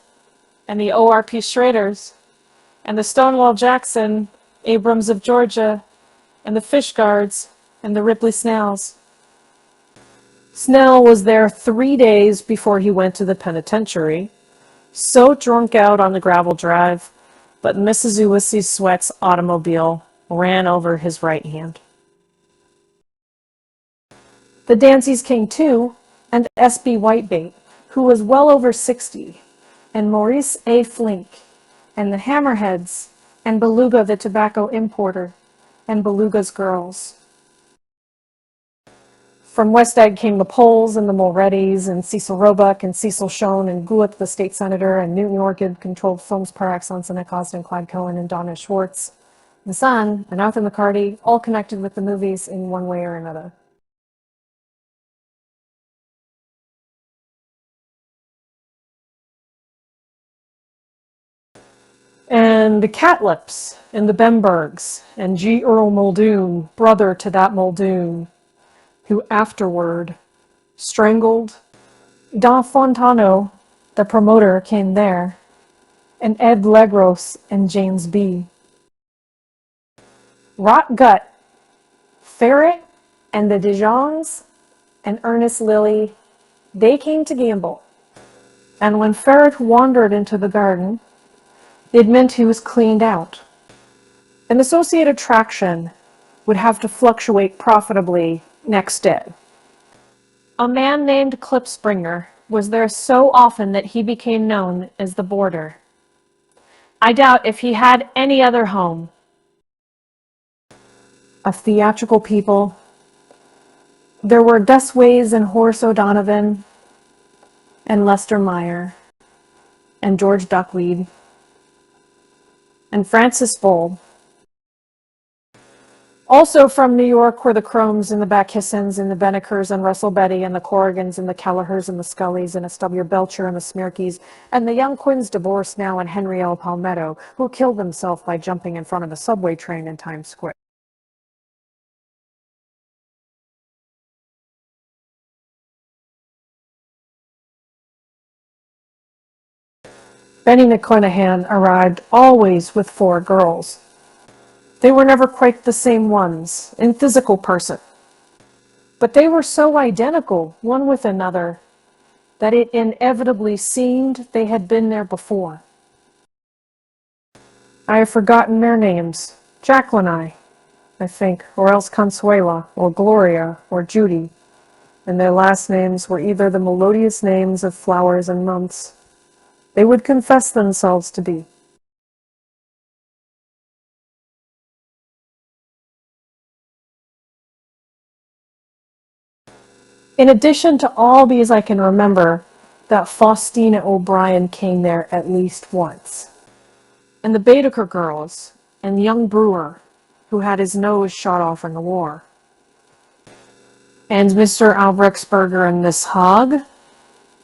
and the O.R.P. Schraders and the Stonewall Jackson, Abrams of Georgia, and the Fishguards and the Ripley Snells. Snell was there 3 days before he went to the penitentiary, so drunk out on the gravel drive, but Mrs. Ulysses Sweat's automobile ran over his right hand. The Danceys came too, and S.B. Whitebait, who was well over 60, and Maurice A. Flink, and the Hammerheads, and Beluga the tobacco importer, and Beluga's girls. From West Egg came the Poles and the Mulreadys and Cecil Roebuck and Cecil Schoen and Gulick, the state senator, and Newton Orchid controlled films par excellence, and Nick Carraway and Clyde Cohen and Donna Schwartz. The Sun and Arthur McCarty, all connected with the movies in one way or another. And the Catlips and the Bembergs and G. Earl Muldoon, brother to that Muldoon, who afterward strangled Da Fontano, the promoter, came there, and Ed Legros and James B. Rot Gut, Ferret, and the Dijons, and Ernest Lilly, they came to gamble. And when Ferret wandered into the garden, it meant he was cleaned out. An associated traction would have to fluctuate profitably next day. A man named Klipspringer was there so often that he became known as the Boarder. I doubt if he had any other home. Of theatrical people, there were Desways and Horace O'Donovan, and Lester Meyer, and George Duckweed, and Francis Fold. Also from New York were the Cromes and the Backhissens and the Benekers and Russell Betty and the Corrigans and the Kellehers and the Scullys and S.W. Belcher and the Smirkeys and the young Quinns divorced now and Henry L. Palmetto, who killed himself by jumping in front of a subway train in Times Square. Benny McClanahan arrived always with 4 girls. They were never quite the same ones in physical person, but they were so identical one with another that it inevitably seemed they had been there before. I have forgotten their names. Jacqueline, I think, or else Consuela, or Gloria, or Judy, and their last names were either the melodious names of flowers and months they would confess themselves to be. In addition to all these, I can remember that Faustina O'Brien came there at least once. And the Baedeker girls, and young Brewer, who had his nose shot off in the war. And Mr. Albrechtsberger and Miss Hogg,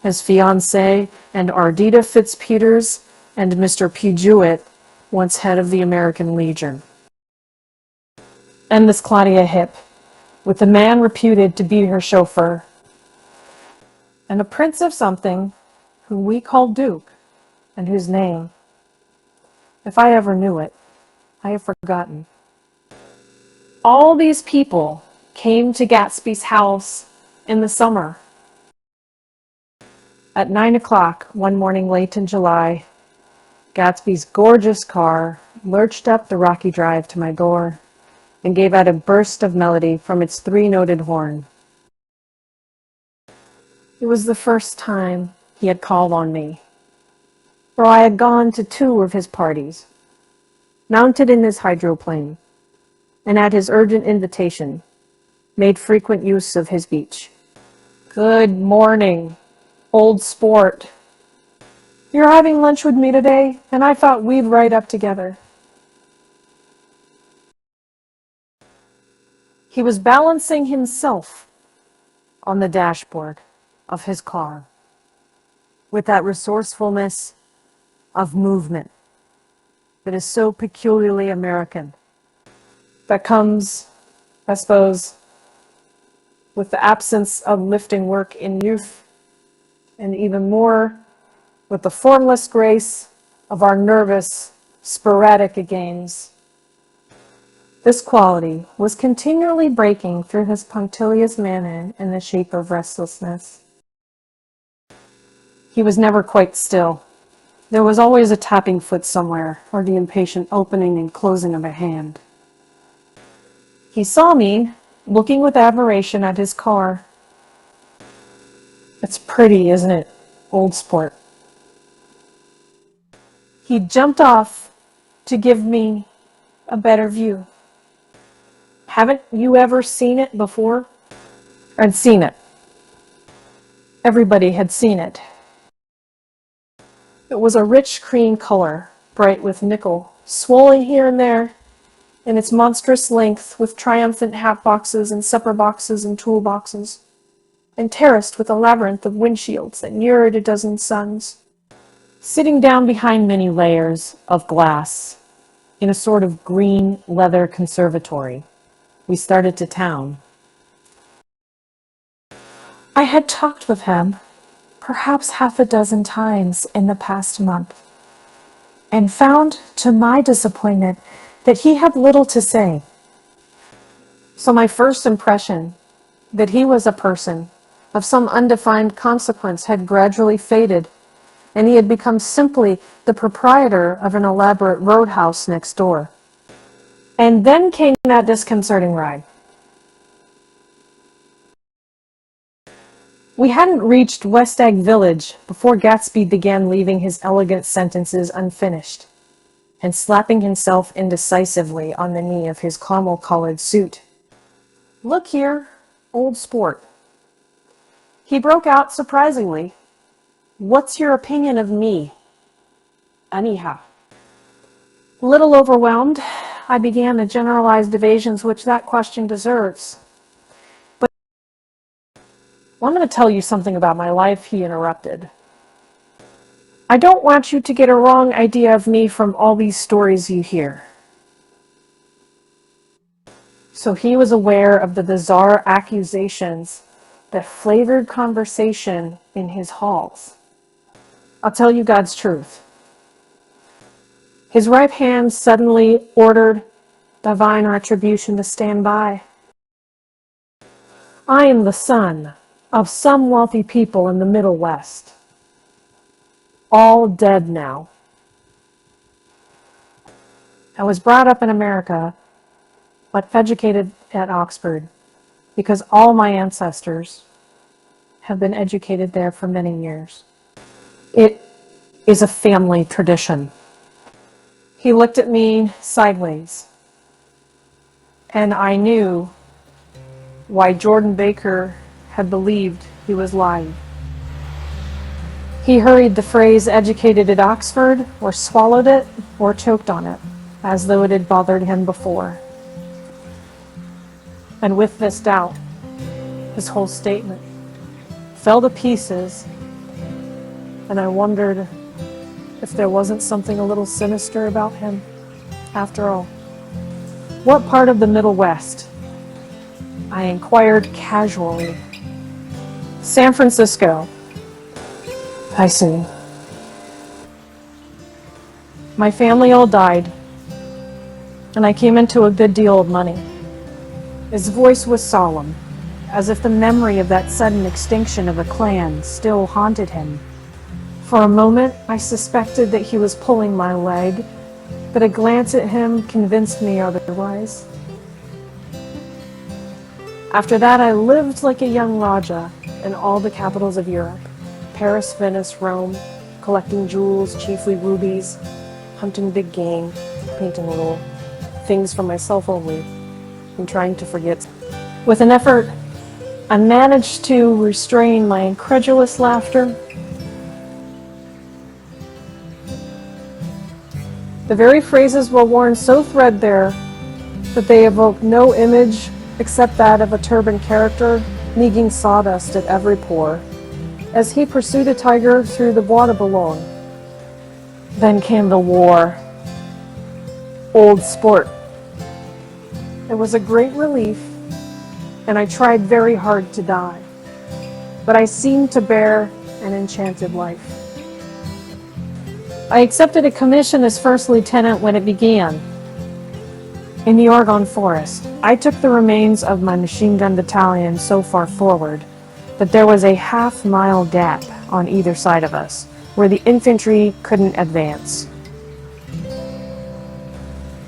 his fiancée, and Ardita Fitzpeters, and Mr. P. Jewett, once head of the American Legion. And Miss Claudia Hip, with the man reputed to be her chauffeur, and a prince of something whom we called Duke, and whose name, if I ever knew it, I have forgotten. All these people came to Gatsby's house in the summer. At 9 o'clock one morning late in July, Gatsby's gorgeous car lurched up the rocky drive to my door and gave out a burst of melody from its 3-noted horn. It was the first time he had called on me, for I had gone to 2 of his parties, mounted in his hydroplane, and at his urgent invitation, made frequent use of his beach. Good morning, old sport. You're having lunch with me today, and I thought we'd ride up together. He was balancing himself on the dashboard of his car with that resourcefulness of movement that is so peculiarly American, that comes, I suppose, with the absence of lifting work in youth, and even more with the formless grace of our nervous, sporadic games. This quality was continually breaking through his punctilious manner in the shape of restlessness. He was never quite still. There was always a tapping foot somewhere, or the impatient opening and closing of a hand. He saw me, looking with admiration at his car. It's pretty, isn't it, old sport? He jumped off to give me a better view. Haven't you ever seen it before? I'd seen it. Everybody had seen it. It was a rich cream color, bright with nickel, swollen here and there in its monstrous length with triumphant hat boxes and supper boxes and tool boxes, and terraced with a labyrinth of windshields that mirrored a dozen suns. Sitting down behind many layers of glass in a sort of green leather conservatory, we started to town. I had talked with him perhaps half a dozen times in the past month, and found, to my disappointment, that he had little to say. So my first impression that he was a person of some undefined consequence had gradually faded, and he had become simply the proprietor of an elaborate roadhouse next door. And then came that disconcerting ride. We hadn't reached West Egg Village before Gatsby began leaving his elegant sentences unfinished and slapping himself indecisively on the knee of his caramel-colored suit. "Look here, old sport," he broke out surprisingly. "What's your opinion of me, anyhow?" A little overwhelmed, I began the generalized evasions which that question deserves. "But I'm going to tell you something about my life," he interrupted. "I don't want you to get a wrong idea of me from all these stories you hear." So he was aware of the bizarre accusations that flavored conversation in his halls. I'll tell you God's truth. His right hand suddenly ordered divine retribution to stand by. I am the son of some wealthy people in the Middle West. All dead now. I was brought up in America, but educated at Oxford, because all my ancestors have been educated there for many years. It is a family tradition. He looked at me sideways, and I knew why Jordan Baker had believed he was lying. He hurried the phrase "educated at Oxford," or swallowed it, or choked on it, as though it had bothered him before. And with this doubt, his whole statement fell to pieces, and I wondered if there wasn't something a little sinister about him, after all. "What part of the Middle West?" I inquired casually. "San Francisco." "I see. My family all died, and I came into a good deal of money." His voice was solemn, as if the memory of that sudden extinction of a clan still haunted him. For a moment, I suspected that he was pulling my leg, but a glance at him convinced me otherwise. After that, I lived like a young Raja in all the capitals of Europe: Paris, Venice, Rome, collecting jewels, chiefly rubies, hunting big game, painting little things for myself only, and trying to forget. With an effort, I managed to restrain my incredulous laughter. The very phrases were worn so threadbare that they evoked no image except that of a turbaned character kneading sawdust at every pore, as he pursued a tiger through the Bois de Boulogne. Then came the war. Old sport. It was a great relief, and I tried very hard to die, but I seemed to bear an enchanted life. I accepted a commission as first lieutenant when it began. In the Oregon forest, I took the remains of my machine gun battalion so far forward that there was a half-mile gap on either side of us, where the infantry couldn't advance.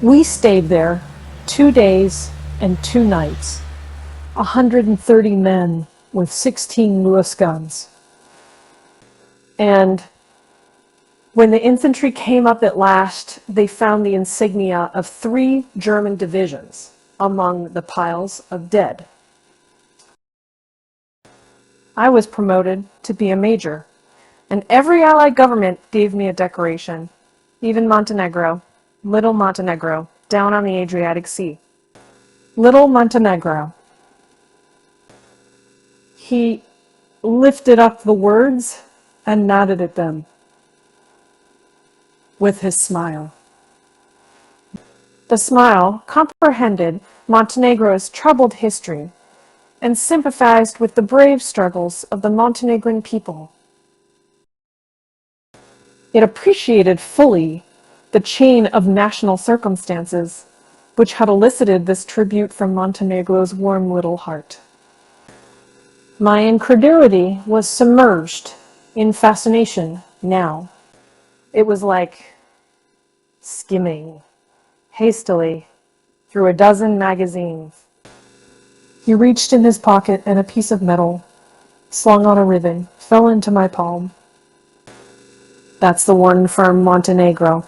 We stayed there 2 days and 2 nights, 130 men with 16 Lewis guns. And when the infantry came up at last, they found the insignia of 3 German divisions among the piles of dead. I was promoted to be a major, and every allied government gave me a decoration, even Montenegro, little Montenegro, down on the Adriatic Sea. Little Montenegro. He lifted up the words and nodded at them with his smile. The smile comprehended Montenegro's troubled history and sympathized with the brave struggles of the Montenegrin people. It appreciated fully the chain of national circumstances which had elicited this tribute from Montenegro's warm little heart. My incredulity was submerged in fascination now. It was like skimming hastily through a dozen magazines. He reached in his pocket and a piece of metal, slung on a ribbon, fell into my palm. That's the one from Montenegro.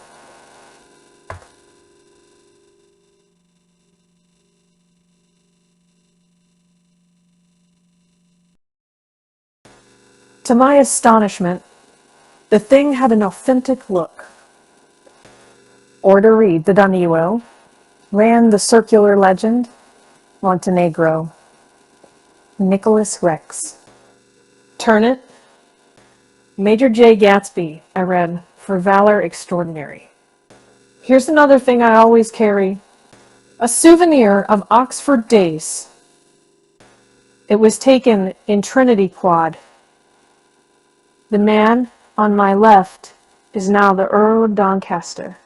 To my astonishment, the thing had an authentic look. Or to read the Danilo, ran the circular legend, Montenegro, Nicholas Rex. Turn it. Major Jay Gatsby, I read, for valor extraordinary. Here's another thing I always carry. A souvenir of Oxford days. It was taken in Trinity Quad. The man on my left is now the Earl of Doncaster.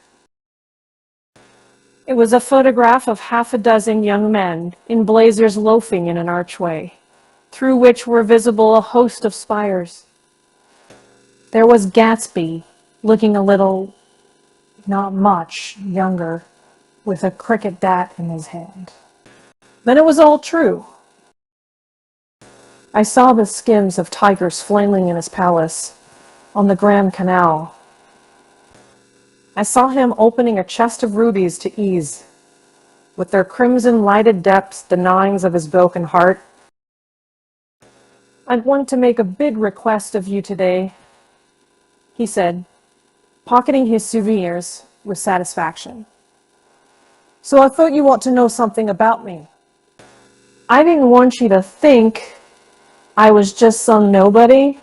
It was a photograph of half a dozen young men in blazers loafing in an archway, through which were visible a host of spires. There was Gatsby, looking a little, not much, younger, with a cricket bat in his hand. Then it was all true. I saw the skins of tigers flailing in his palace on the Grand Canal. I saw him opening a chest of rubies to ease, with their crimson lighted depths the gnawings of his broken heart. I'd want to make a big request of you today, he said, pocketing his souvenirs with satisfaction. So I thought you ought to know something about me. I didn't want you to think I was just some nobody.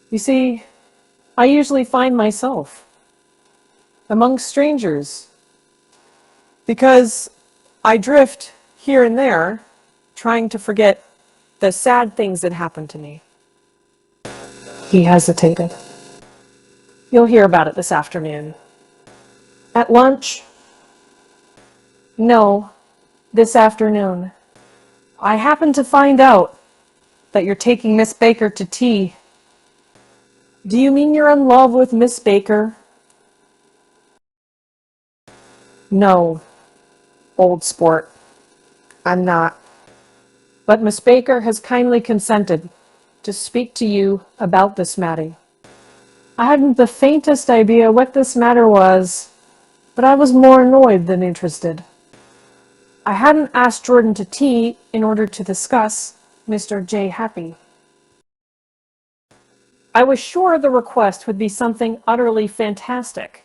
You see, I usually find myself among strangers because I drift here and there trying to forget the sad things that happened to me. He hesitated. You'll hear about it this afternoon. At lunch? No, this afternoon. I happened to find out that you're taking Miss Baker to tea. Do you mean you're in love with Miss Baker? No, old sport. I'm not. But Miss Baker has kindly consented to speak to you about this matter. I hadn't the faintest idea what this matter was, but I was more annoyed than interested. I hadn't asked Jordan to tea in order to discuss Mr. J. Happy. I was sure the request would be something utterly fantastic,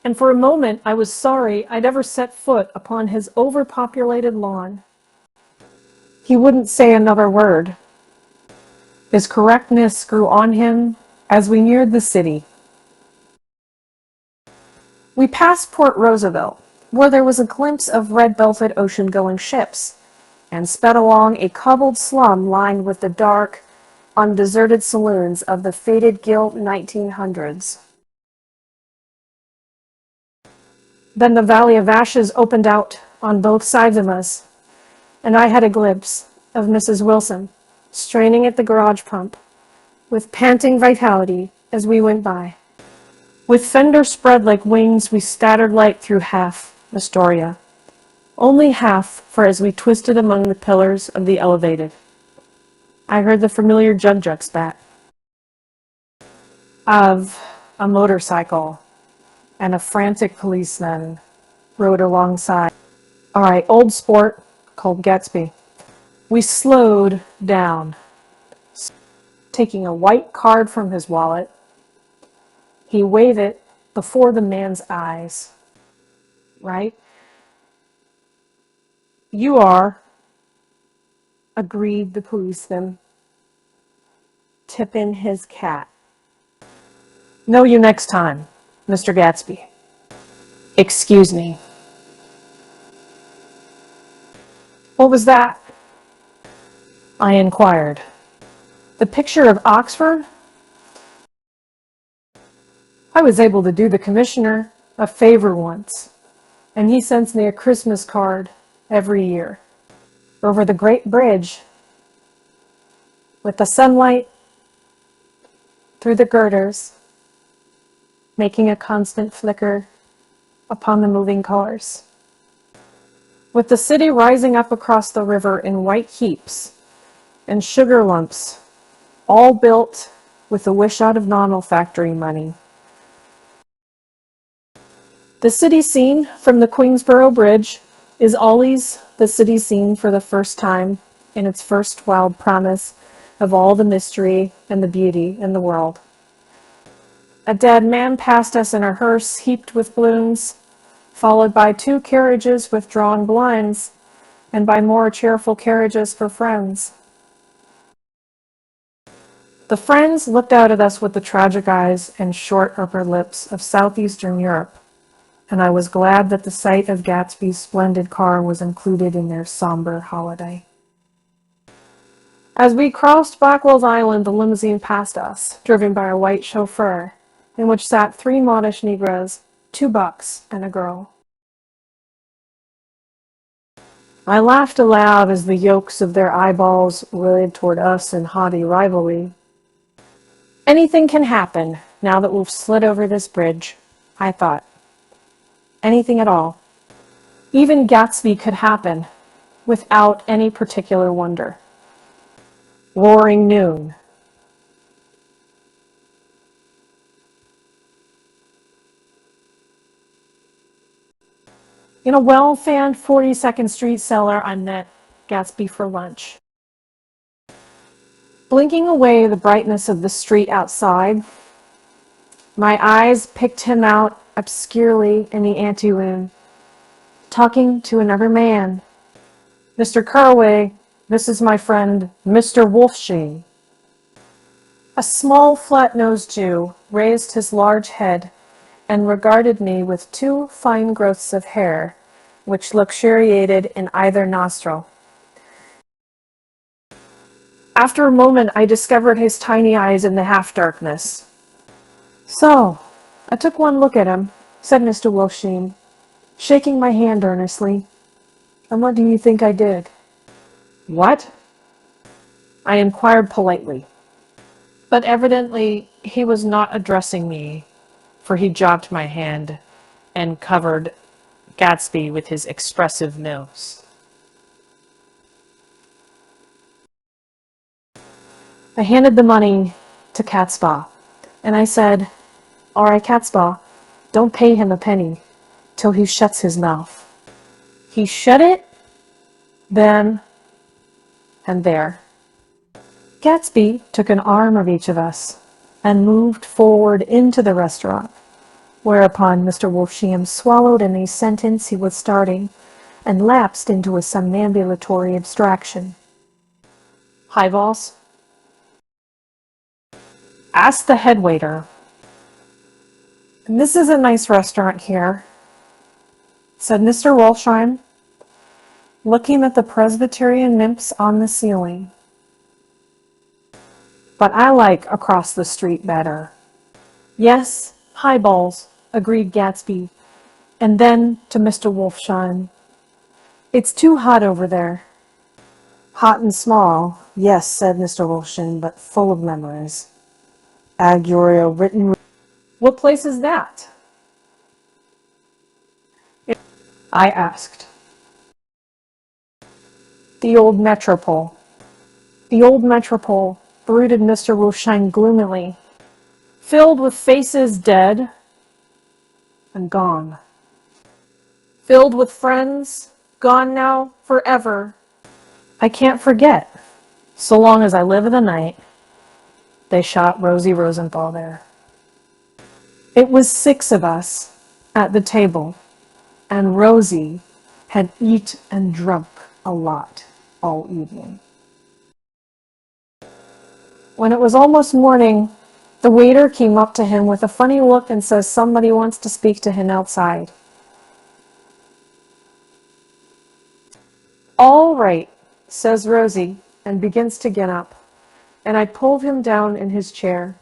and for a moment I was sorry I'd ever set foot upon his overpopulated lawn. He wouldn't say another word. His correctness grew on him as we neared the city. We passed Port Roosevelt, where there was a glimpse of red-belted ocean-going ships, and sped along a cobbled slum lined with the dark, undeserted saloons of the faded gilt 1900s. Then the Valley of Ashes opened out on both sides of us, and I had a glimpse of Mrs. Wilson straining at the garage pump with panting vitality as we went by. With fender spread like wings, we scattered light through half Astoria. Only half, for as we twisted among the pillars of the elevated, I heard the familiar jug-jug spat of a motorcycle, and a frantic policeman rode alongside. All right, old sport called Gatsby. We slowed down. Taking a white card from his wallet, he waved it before the man's eyes. Right? You are, agreed the policeman, tipping his cap. Know you next time, Mr. Gatsby. Excuse me. What was that? I inquired. The picture of Oxford? I was able to do the commissioner a favor once, and he sends me a Christmas card every year. Over the great bridge, with the sunlight through the girders, making a constant flicker upon the moving cars. With the city rising up across the river in white heaps and sugar lumps, all built with the wish out of novel factory money. The city scene from the Queensboro Bridge is always the city scene for the first time in its first wild promise of all the mystery and the beauty in the world. A dead man passed us in a hearse heaped with balloons, followed by 2 carriages with drawn blinds, and by more cheerful carriages for friends. The friends looked out at us with the tragic eyes and short upper lips of southeastern Europe, and I was glad that the sight of Gatsby's splendid car was included in their somber holiday. As we crossed Blackwell's Island, the limousine passed us, driven by a white chauffeur, in which sat 3 modish Negroes, 2 bucks, and a girl. I laughed aloud as the yolks of their eyeballs rolled toward us in haughty rivalry. Anything can happen now that we've slid over this bridge, I thought. Anything at all. Even Gatsby could happen without any particular wonder. Roaring noon. In a well-fanned 42nd Street cellar, I met Gatsby for lunch. Blinking away the brightness of the street outside, my eyes picked him out obscurely in the anteroom, talking to another man. Mr. Carraway, this is my friend, Mr. Wolfsheim. A small, flat-nosed Jew raised his large head and regarded me with 2 fine growths of hair, which luxuriated in either nostril. After a moment, I discovered his tiny eyes in the half-darkness. So, I took one look at him, said Mr. Wolfsheim, shaking my hand earnestly. And what do you think I did? What? I inquired politely. But evidently, he was not addressing me, for he dropped my hand and covered Gatsby with his expressive nose. I handed the money to Catspaw, and I said, all right, Catspaw, don't pay him a penny till he shuts his mouth. He shut it, then, and there. Gatsby took an arm of each of us and moved forward into the restaurant, whereupon Mr. Wolfsheim swallowed in a sentence he was starting and lapsed into a somnambulatory abstraction. Highballs? Asked the head waiter. This is a nice restaurant here, said Mr. Wolfsheim, looking at the Presbyterian nymphs on the ceiling. But I like across the street better. Yes, highballs, agreed Gatsby, and then to Mr. Wolfsheim. It's too hot over there. Hot and small, yes, said Mr. Wolfsheim, but full of memories. Aguria written. What place is that? I asked. The old metropole. The old metropole, brooded Mr. Wolfsheim gloomily, filled with faces dead and gone. Filled with friends, gone now forever, I can't forget. So long as I live in the night, they shot Rosie Rosenthal there. It was 6 of us at the table, and Rosie had eat and drunk a lot all evening. When it was almost morning, the waiter came up to him with a funny look and says somebody wants to speak to him outside. "All right," says Rosie, and begins to get up, and I pulled him down in his chair.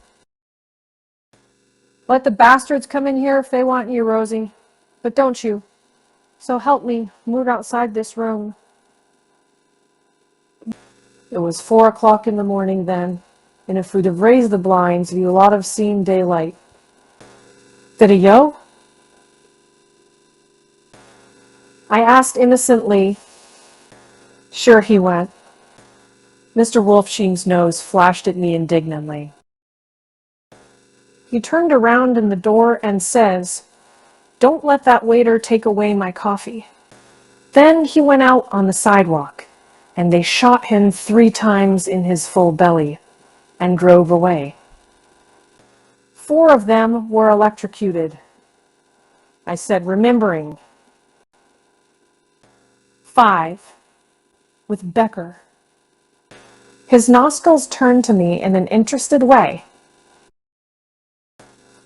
"Let the bastards come in here if they want you, Rosie, but don't you. So help me, move outside this room." It was 4 o'clock in the morning then, and if we'd have raised the blinds, we would have seen daylight. "Did he go?" I asked innocently. "Sure he went." Mr. Wolfsheim's nose flashed at me indignantly. He turned around in the door and says, "Don't let that waiter take away my coffee." Then he went out on the sidewalk, and they shot him 3 times in his full belly and drove away. 4 of them were electrocuted. I said, remembering. 5 with Becker. His nostrils turned to me in an interested way.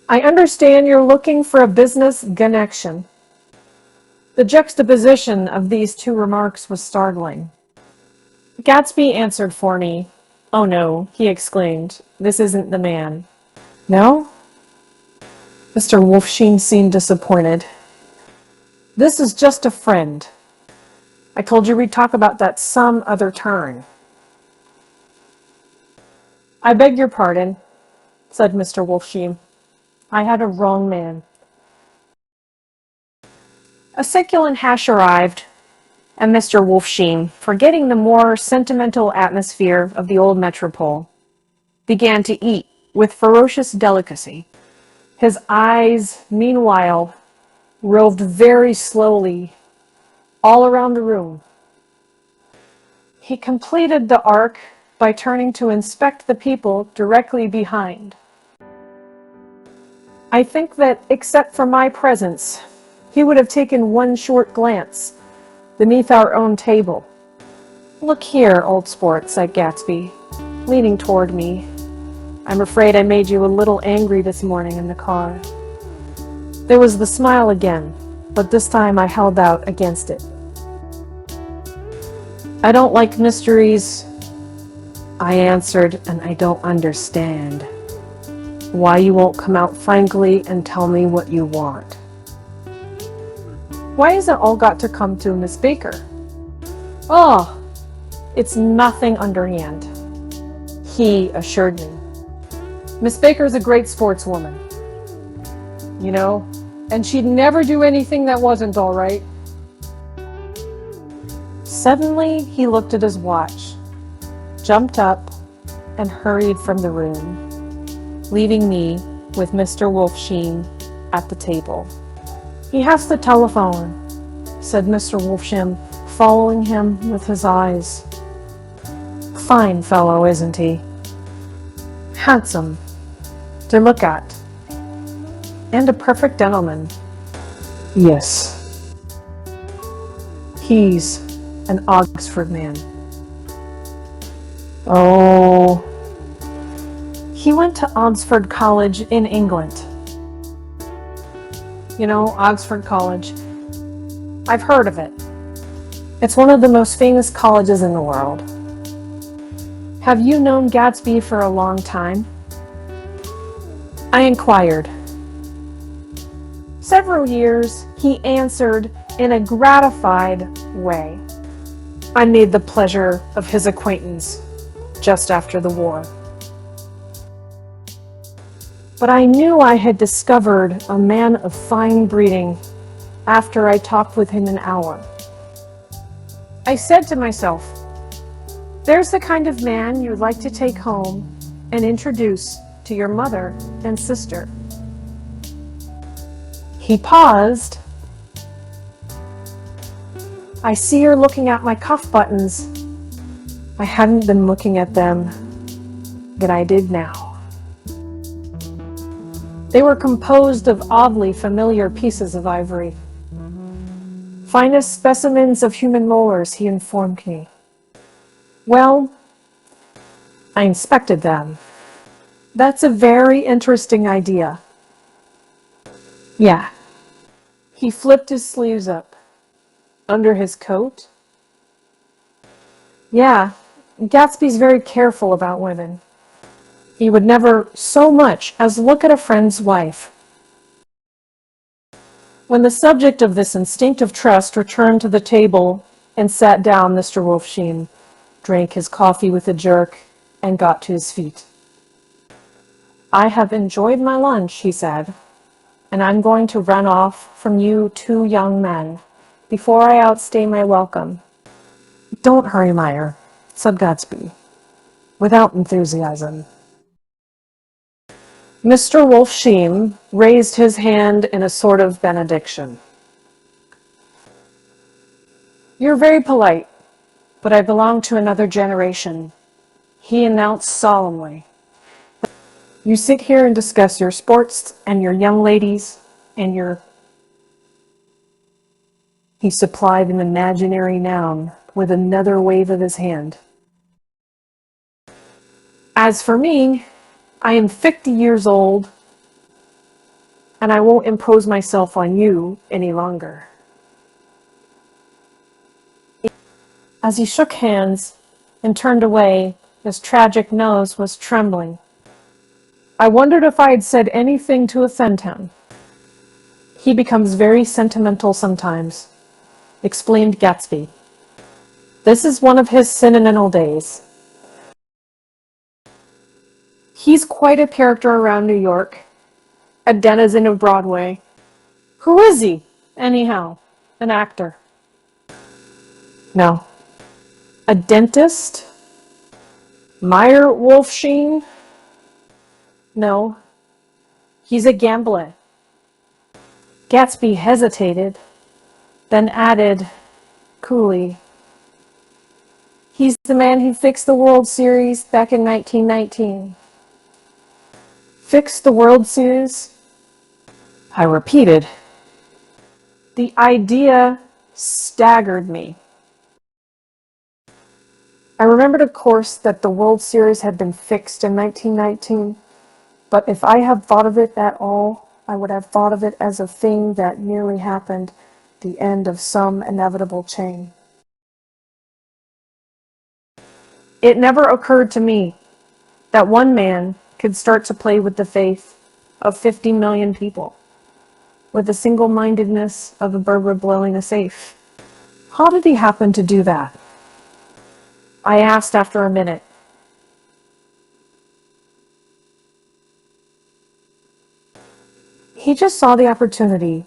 "I understand you're looking for a business connection." The juxtaposition of these 2 remarks was startling. Gatsby answered for me. "Oh no," he exclaimed, "this isn't the man." "No?" Mr. Wolfsheim seemed disappointed. "This is just a friend. I told you we'd talk about that some other turn." "I beg your pardon," said Mr. Wolfsheim. "I had a wrong man." A succulent hash arrived, and Mr. Wolfsheim, forgetting the more sentimental atmosphere of the old metropole, began to eat with ferocious delicacy. His eyes, meanwhile, roved very slowly all around the room. He completed the arc by turning to inspect the people directly behind. I think that, except for my presence, he would have taken one short glance beneath our own table. "Look here, old sport," said Gatsby, leaning toward me. "I'm afraid I made you a little angry this morning in the car." There was the smile again, but this time I held out against it. "I don't like mysteries," I answered, "and I don't understand why you won't come out frankly and tell me what you want." "Why has it all got to come to Miss Baker?" "Oh, it's nothing underhand," he assured me. "Miss Baker's a great sportswoman, you know, and she'd never do anything that wasn't all right." Suddenly, he looked at his watch, jumped up, and hurried from the room, leaving me with Mr. Wolfsheim at the table. "He has to telephone," said Mr. Wolfsheim, following him with his eyes. "Fine fellow, isn't he? Handsome to look at, and a perfect gentleman." "Yes. He's an Oxford man." "Oh, he went to Oxford College in England." "You know, Oxford College. I've heard of it. It's one of the most famous colleges in the world." "Have you known Gatsby for a long time?" I inquired. "Several years," he answered in a gratified way. "I made the pleasure of his acquaintance just after the war. But I knew I had discovered a man of fine breeding after I talked with him an hour. I said to myself, there's the kind of man you'd like to take home and introduce to your mother and sister." He paused. "I see you're looking at my cuff buttons. I hadn't been looking at them, but I did now. They were composed of oddly familiar pieces of ivory. Finest specimens of human molars, he informed me. Well, I inspected them. That's a very interesting idea. Yeah. He flipped his sleeves up. Under his coat? Yeah, Gatsby's very careful about women. He would never so much as look at a friend's wife. When the subject of this instinctive trust returned to the table and sat down, Mr. Wolfsheim drank his coffee with a jerk and got to his feet. I have enjoyed my lunch, he said, and I'm going to run off from you two young men before I outstay my welcome. Don't hurry, Meyer, said Gatsby, without enthusiasm. Mr. Wolfsheim raised his hand in a sort of benediction. You're very polite, but I belong to another generation, he announced solemnly. You sit here and discuss your sports and your young ladies and your... He supplied an imaginary noun with another wave of his hand. As for me, I am 50 years old, and I won't impose myself on you any longer. As he shook hands and turned away, his tragic nose was trembling. I wondered if I had said anything to offend him. He becomes very sentimental sometimes, explained Gatsby. This is one of his sentimental days. He's quite a character around New York, a denizen of Broadway. Who is he, anyhow? An actor? No. A dentist? Meyer Wolfsheim? No. He's a gambler. Gatsby hesitated, then added coolly, he's the man who fixed the World Series back in 1919. Fixed the World Series? I repeated. The idea staggered me. I remembered, of course, that the World Series had been fixed in 1919, but if I had thought of it at all, I would have thought of it as a thing that merely happened, the end of some inevitable chain. It never occurred to me that one man could start to play with the faith of 50 million people, with the single-mindedness of a burglar blowing a safe. How did he happen to do that? I asked after a minute. He just saw the opportunity.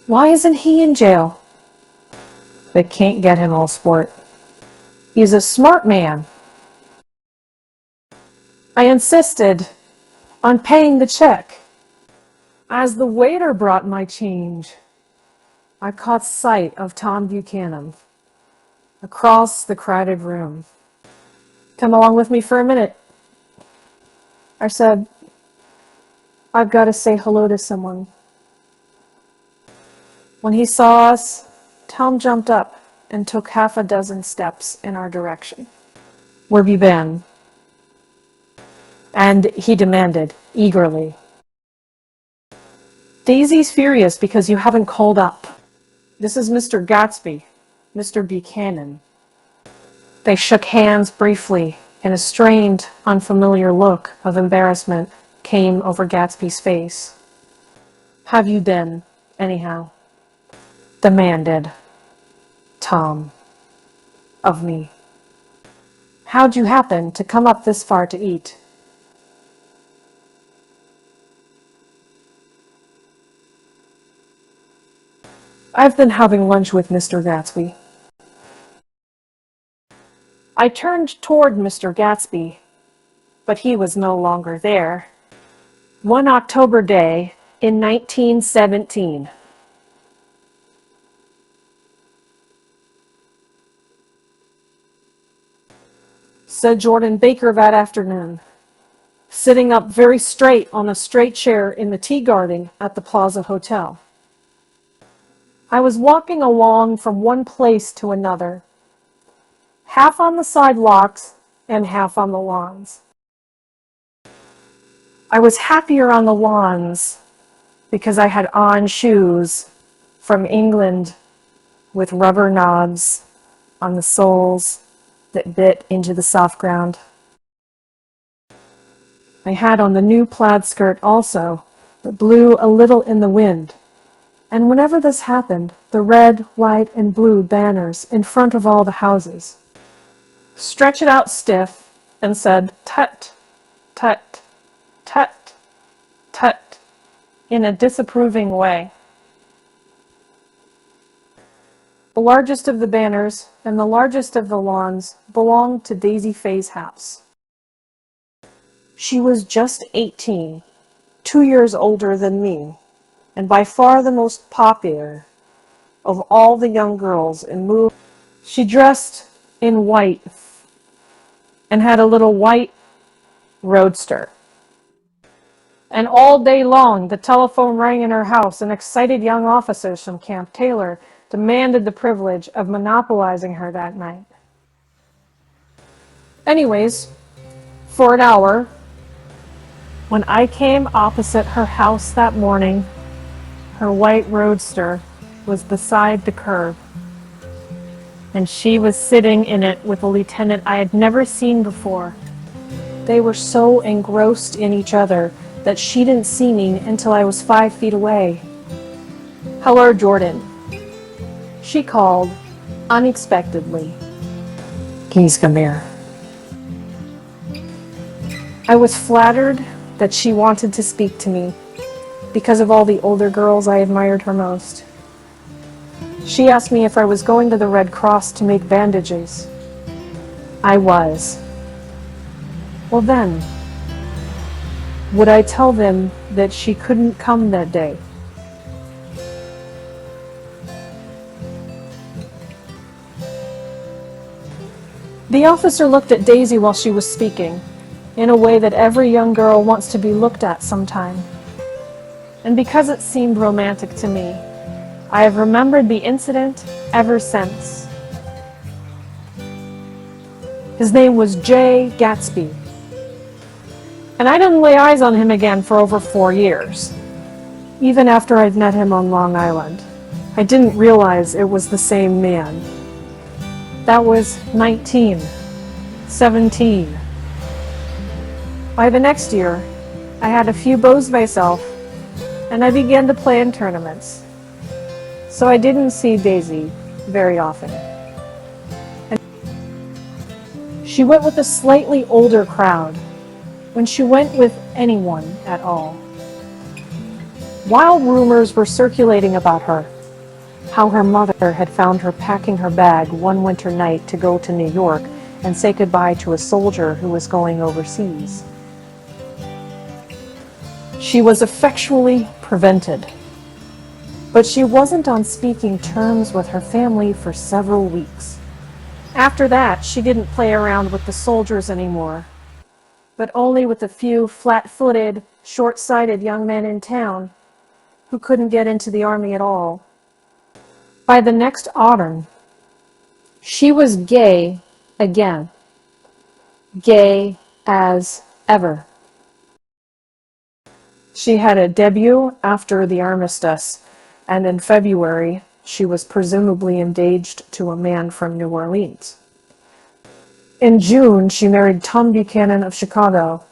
Why isn't he in jail? They can't get him, all sport. He's a smart man. I insisted on paying the check. As the waiter brought my change, I caught sight of Tom Buchanan across the crowded room. Come along with me for a minute. I said, I've got to say hello to someone. When he saw us, Tom jumped up and took half a dozen steps in our direction. Where have you been? And he demanded, eagerly. Daisy's furious because you haven't called up. This is Mr. Gatsby, Mr. Buchanan. They shook hands briefly, and a strained, unfamiliar look of embarrassment came over Gatsby's face. Have you been, anyhow? Demanded Tom of me. How'd you happen to come up this far to eat? I've been having lunch with Mr. Gatsby. I turned toward Mr. Gatsby, but he was no longer there. One October day in 1917. said Jordan Baker that afternoon, sitting up very straight on a straight chair in the tea garden at the Plaza Hotel. I was walking along from one place to another, half on the sidewalks and half on the lawns. I was happier on the lawns because I had on shoes from England with rubber knobs on the soles that bit into the soft ground. I had on the new plaid skirt also, that blew a little in the wind. And whenever this happened, the red, white, and blue banners in front of all the houses stretched out stiff and said, "Tut, tut, tut, tut," in a disapproving way. The largest of the banners and the largest of the lawns belonged to Daisy Faye's house. She was just 18, 2 years older than me, and by far the most popular of all the young girls in Move. She dressed in white and had a little white roadster. And all day long, the telephone rang in her house, and excited young officers from Camp Taylor demanded the privilege of monopolizing her that night. Anyways, for an hour, when I came opposite her house that morning, her white roadster was beside the curb, and she was sitting in it with a lieutenant I had never seen before. They were so engrossed in each other that she didn't see me until I was 5 feet away. "Hello, Jordan," she called unexpectedly. "Please come here." I was flattered that she wanted to speak to me because of all the older girls I admired her most. She asked me if I was going to the Red Cross to make bandages. I was. Well then, would I tell them that she couldn't come that day? The officer looked at Daisy while she was speaking, in a way that every young girl wants to be looked at sometime. And because it seemed romantic to me, I have remembered the incident ever since. His name was Jay Gatsby, and I didn't lay eyes on him again for over 4 years. Even after I'd met him on Long Island, I didn't realize it was the same man. That was 19, 17. By the next year, I had a few beaux myself, and I began to play in tournaments. So I didn't see Daisy very often. And she went with a slightly older crowd, when she went with anyone at all. Wild rumors were circulating about her, how her mother had found her packing her bag one winter night to go to New York and say goodbye to a soldier who was going overseas. She was effectually prevented, but she wasn't on speaking terms with her family for several weeks. After that, she didn't play around with the soldiers anymore, but only with a few flat-footed, short-sighted young men in town who couldn't get into the army at all. By the next autumn, she was gay again, gay as ever. She had a debut after the armistice, and in February, she was presumably engaged to a man from New Orleans. In June, she married Tom Buchanan of Chicago,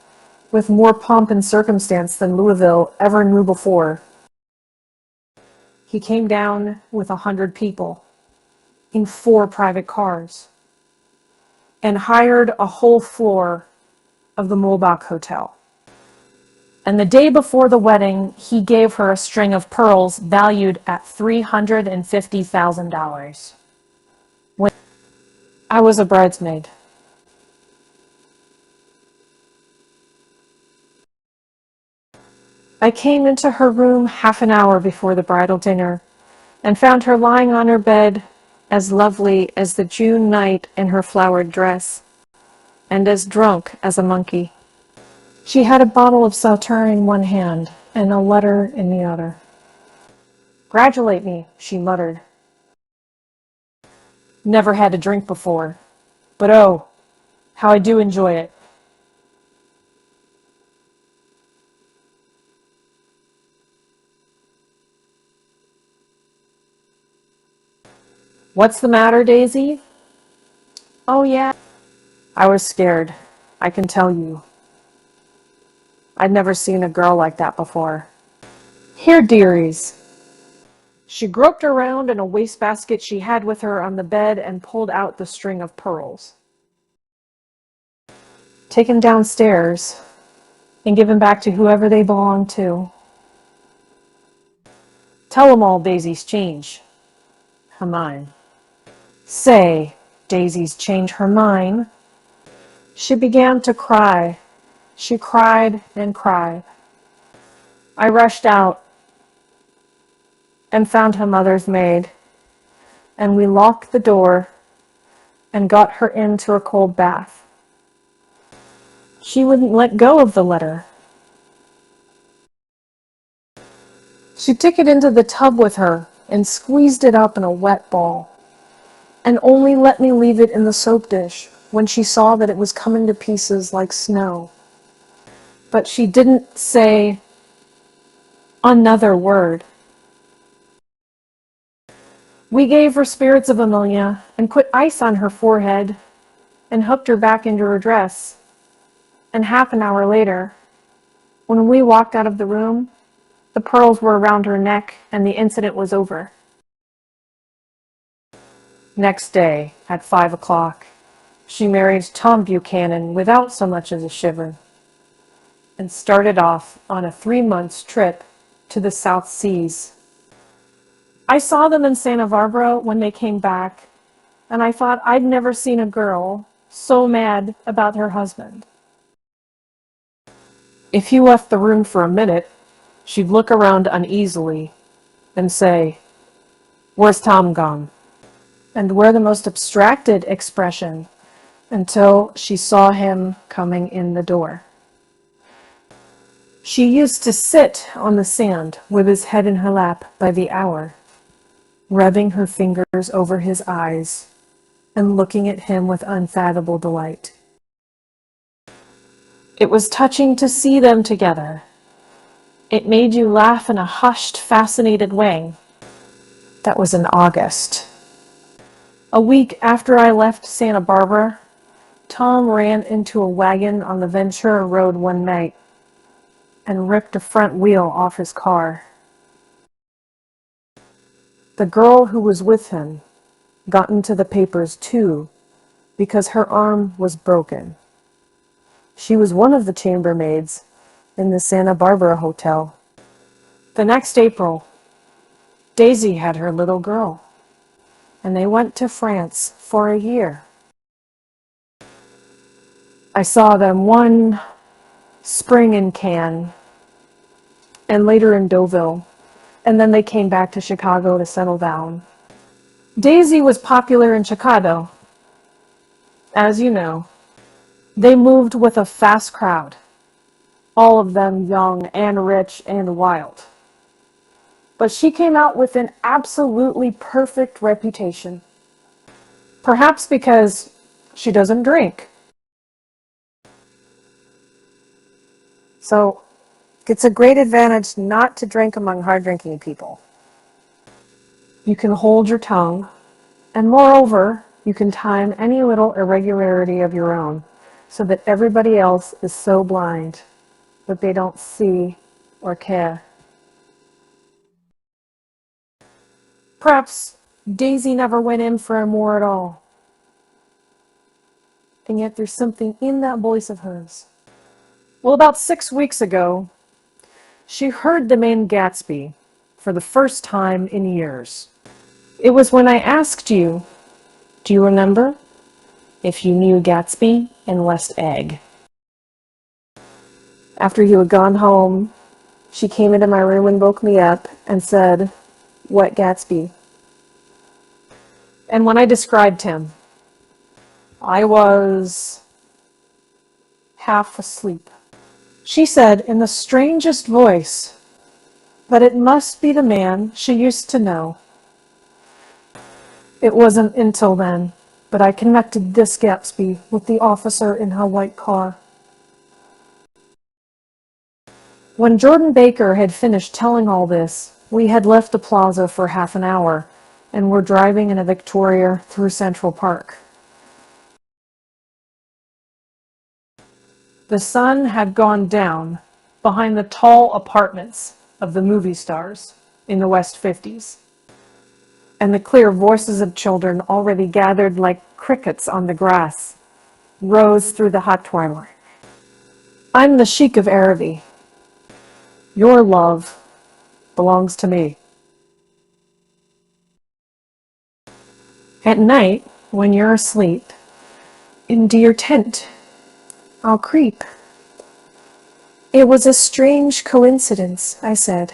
with more pomp and circumstance than Louisville ever knew before. He came down with 100 people in 4 private cars and hired a whole floor of the Mulbach Hotel. And the day before the wedding, he gave her a string of pearls valued at $350,000. When I was a bridesmaid. I came into her room half an hour before the bridal dinner and found her lying on her bed as lovely as the June night in her flowered dress. and as drunk as a monkey. She had a bottle of Sauterre in one hand and a letter in the other. "Gratulate me," she muttered. "Never had a drink before, but oh, how I do enjoy it." "What's the matter, Daisy?" "Oh, yeah." I was scared, I can tell you. I'd never seen a girl like that before. "Here, dearies." She groped around in a wastebasket she had with her on the bed and pulled out the string of pearls. "Take 'em downstairs and give 'em back to whoever they belong to. Tell 'em all Daisy's change her mind. Say, Daisy's change her mind." She began to cry. She cried and cried. I rushed out and found her mother's maid, and we locked the door and got her into a cold bath. She wouldn't let go of the letter. She took it into the tub with her and squeezed it up in a wet ball, and only let me leave it in the soap dish when she saw that it was coming to pieces like snow. But she didn't say another word. We gave her spirits of ammonia and put ice on her forehead and hooked her back into her dress. And half an hour later, when we walked out of the room, the pearls were around her neck and the incident was over. Next day, at 5 o'clock, she married Tom Buchanan without so much as a shiver, and started off on a 3 months trip to the South Seas. I saw them in Santa Barbara when they came back, and I thought I'd never seen a girl so mad about her husband. If he left the room for a minute, she'd look around uneasily and say, "Where's Tom gone?" and wear the most abstracted expression until she saw him coming in the door. She used to sit on the sand with his head in her lap by the hour, rubbing her fingers over his eyes and looking at him with unfathomable delight. It was touching to see them together. It made you laugh in a hushed, fascinated way. That was in August. A week after I left Santa Barbara, Tom ran into a wagon on the Ventura Road one night and ripped a front wheel off his car. The girl who was with him got into the papers too because her arm was broken. She was one of the chambermaids in the Santa Barbara hotel. The next April, Daisy had her little girl, and they went to France for a year. I saw them one spring in Cannes, and later in Deauville, and then they came back to Chicago to settle down. Daisy was popular in Chicago. As you know, they moved with a fast crowd, all of them young and rich and wild. But she came out with an absolutely perfect reputation. Perhaps because she doesn't drink. So it's a great advantage not to drink among hard-drinking people. You can hold your tongue, and moreover, you can time any little irregularity of your own so that everybody else is so blind that they don't see or care. Perhaps Daisy never went in for more at all. And yet there's something in that voice of hers. Well, about 6 weeks ago, she heard the name Gatsby for the first time in years. It was when I asked you, do you remember, if you knew Gatsby and West Egg. After you had gone home, she came into my room and woke me up and said, "What Gatsby?" And when I described him, I was half asleep. She said in the strangest voice that it must be the man she used to know. It wasn't until then that I connected this Gatsby with the officer in her white car. When Jordan Baker had finished telling all this, we had left the plaza for half an hour and were driving in a Victoria through Central Park. The sun had gone down behind the tall apartments of the movie stars in the West 50s, and the clear voices of children already gathered like crickets on the grass rose through the hot twilight. I'm the Sheik of Araby. Your love belongs to me. At night, when you're asleep, into your tent, I'll creep. It was a strange coincidence, I said,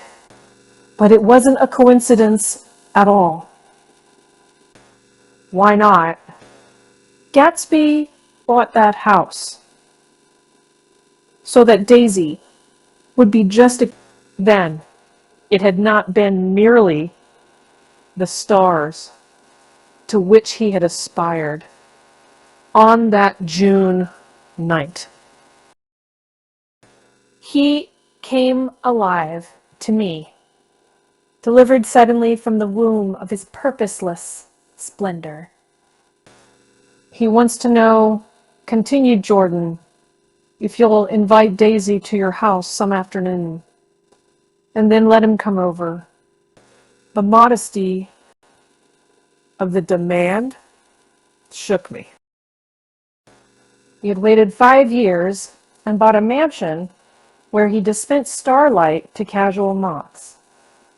but it wasn't a coincidence at all. Why not? Gatsby bought that house so that Daisy would be just a... Then, it had not been merely the stars to which he had aspired on that June night. He came alive to me, delivered suddenly from the womb of his purposeless splendor. He wants to know, continued Jordan, if you'll invite Daisy to your house some afternoon, and then let him come over. The modesty of the demand shook me. He had waited 5 years and bought a mansion where he dispensed starlight to casual moths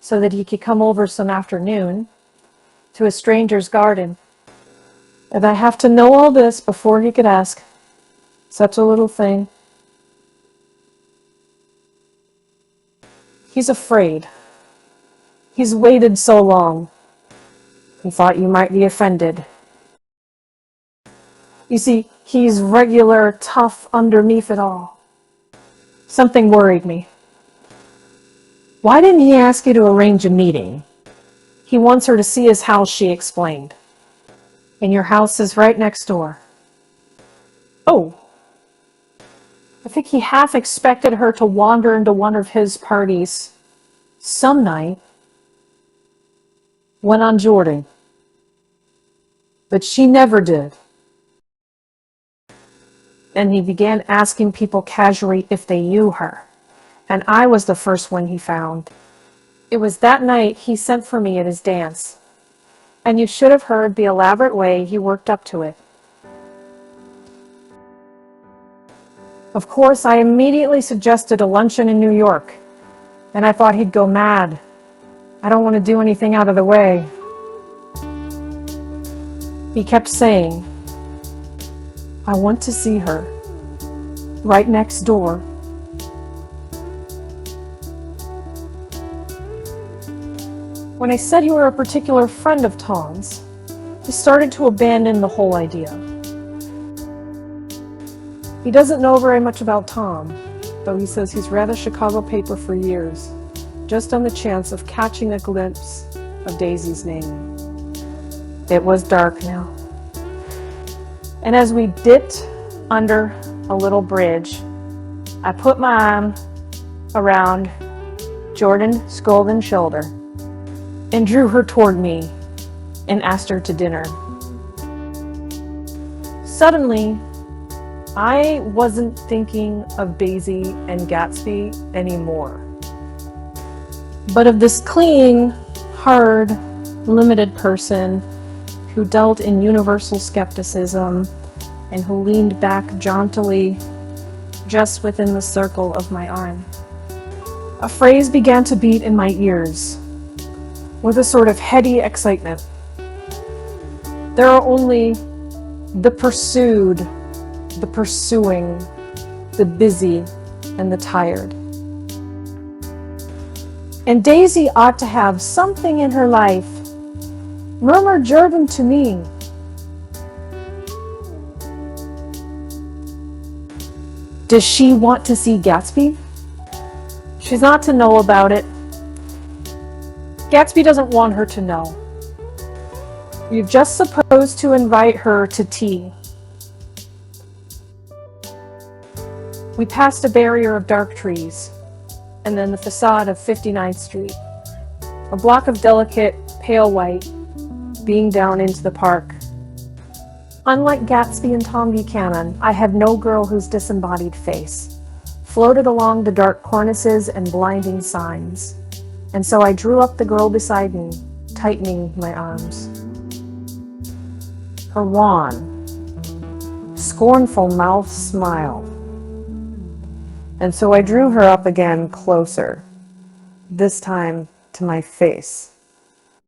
so that he could come over some afternoon to a stranger's garden. And I have to know all this before he could ask such a little thing. He's afraid. He's waited so long. He thought you might be offended. You see, he's regular tough underneath it all. Something worried me. Why didn't he ask you to arrange a meeting? He wants her to see his house, she explained. And your house is right next door. Oh. I think he half expected her to wander into one of his parties some night. Went on Jordan. But she never did. And he began asking people casually if they knew her. And I was the first one he found. It was that night he sent for me at his dance. And you should have heard the elaborate way he worked up to it. Of course, I immediately suggested a luncheon in New York. And I thought he'd go mad. I don't want to do anything out of the way. He kept saying, I want to see her, right next door. When I said you were a particular friend of Tom's, he started to abandon the whole idea. He doesn't know very much about Tom, though he says he's read a Chicago paper for years, just on the chance of catching a glimpse of Daisy's name. It was dark now. And as we dipped under a little bridge, I put my arm around Jordan's golden shoulder and drew her toward me and asked her to dinner. Suddenly, I wasn't thinking of Daisy and Gatsby anymore, but of this clean, hard, limited person who dealt in universal skepticism and who leaned back jauntily just within the circle of my arm. A phrase began to beat in my ears with a sort of heady excitement. There are only the pursued, the pursuing, the busy, and the tired. And Daisy ought to have something in her life, murmured Jordan to me. Does she want to see Gatsby? She's not to know about it. Gatsby doesn't want her to know. You're just supposed to invite her to tea. We passed a barrier of dark trees, and then the facade of 59th Street. A block of delicate, pale white, being down into the park. Unlike Gatsby and Tom Buchanan, I have no girl whose disembodied face floated along the dark cornices and blinding signs, and so I drew up the girl beside me, tightening my arms. Her wan, scornful mouth smiled, and so I drew her up again closer, this time to my face.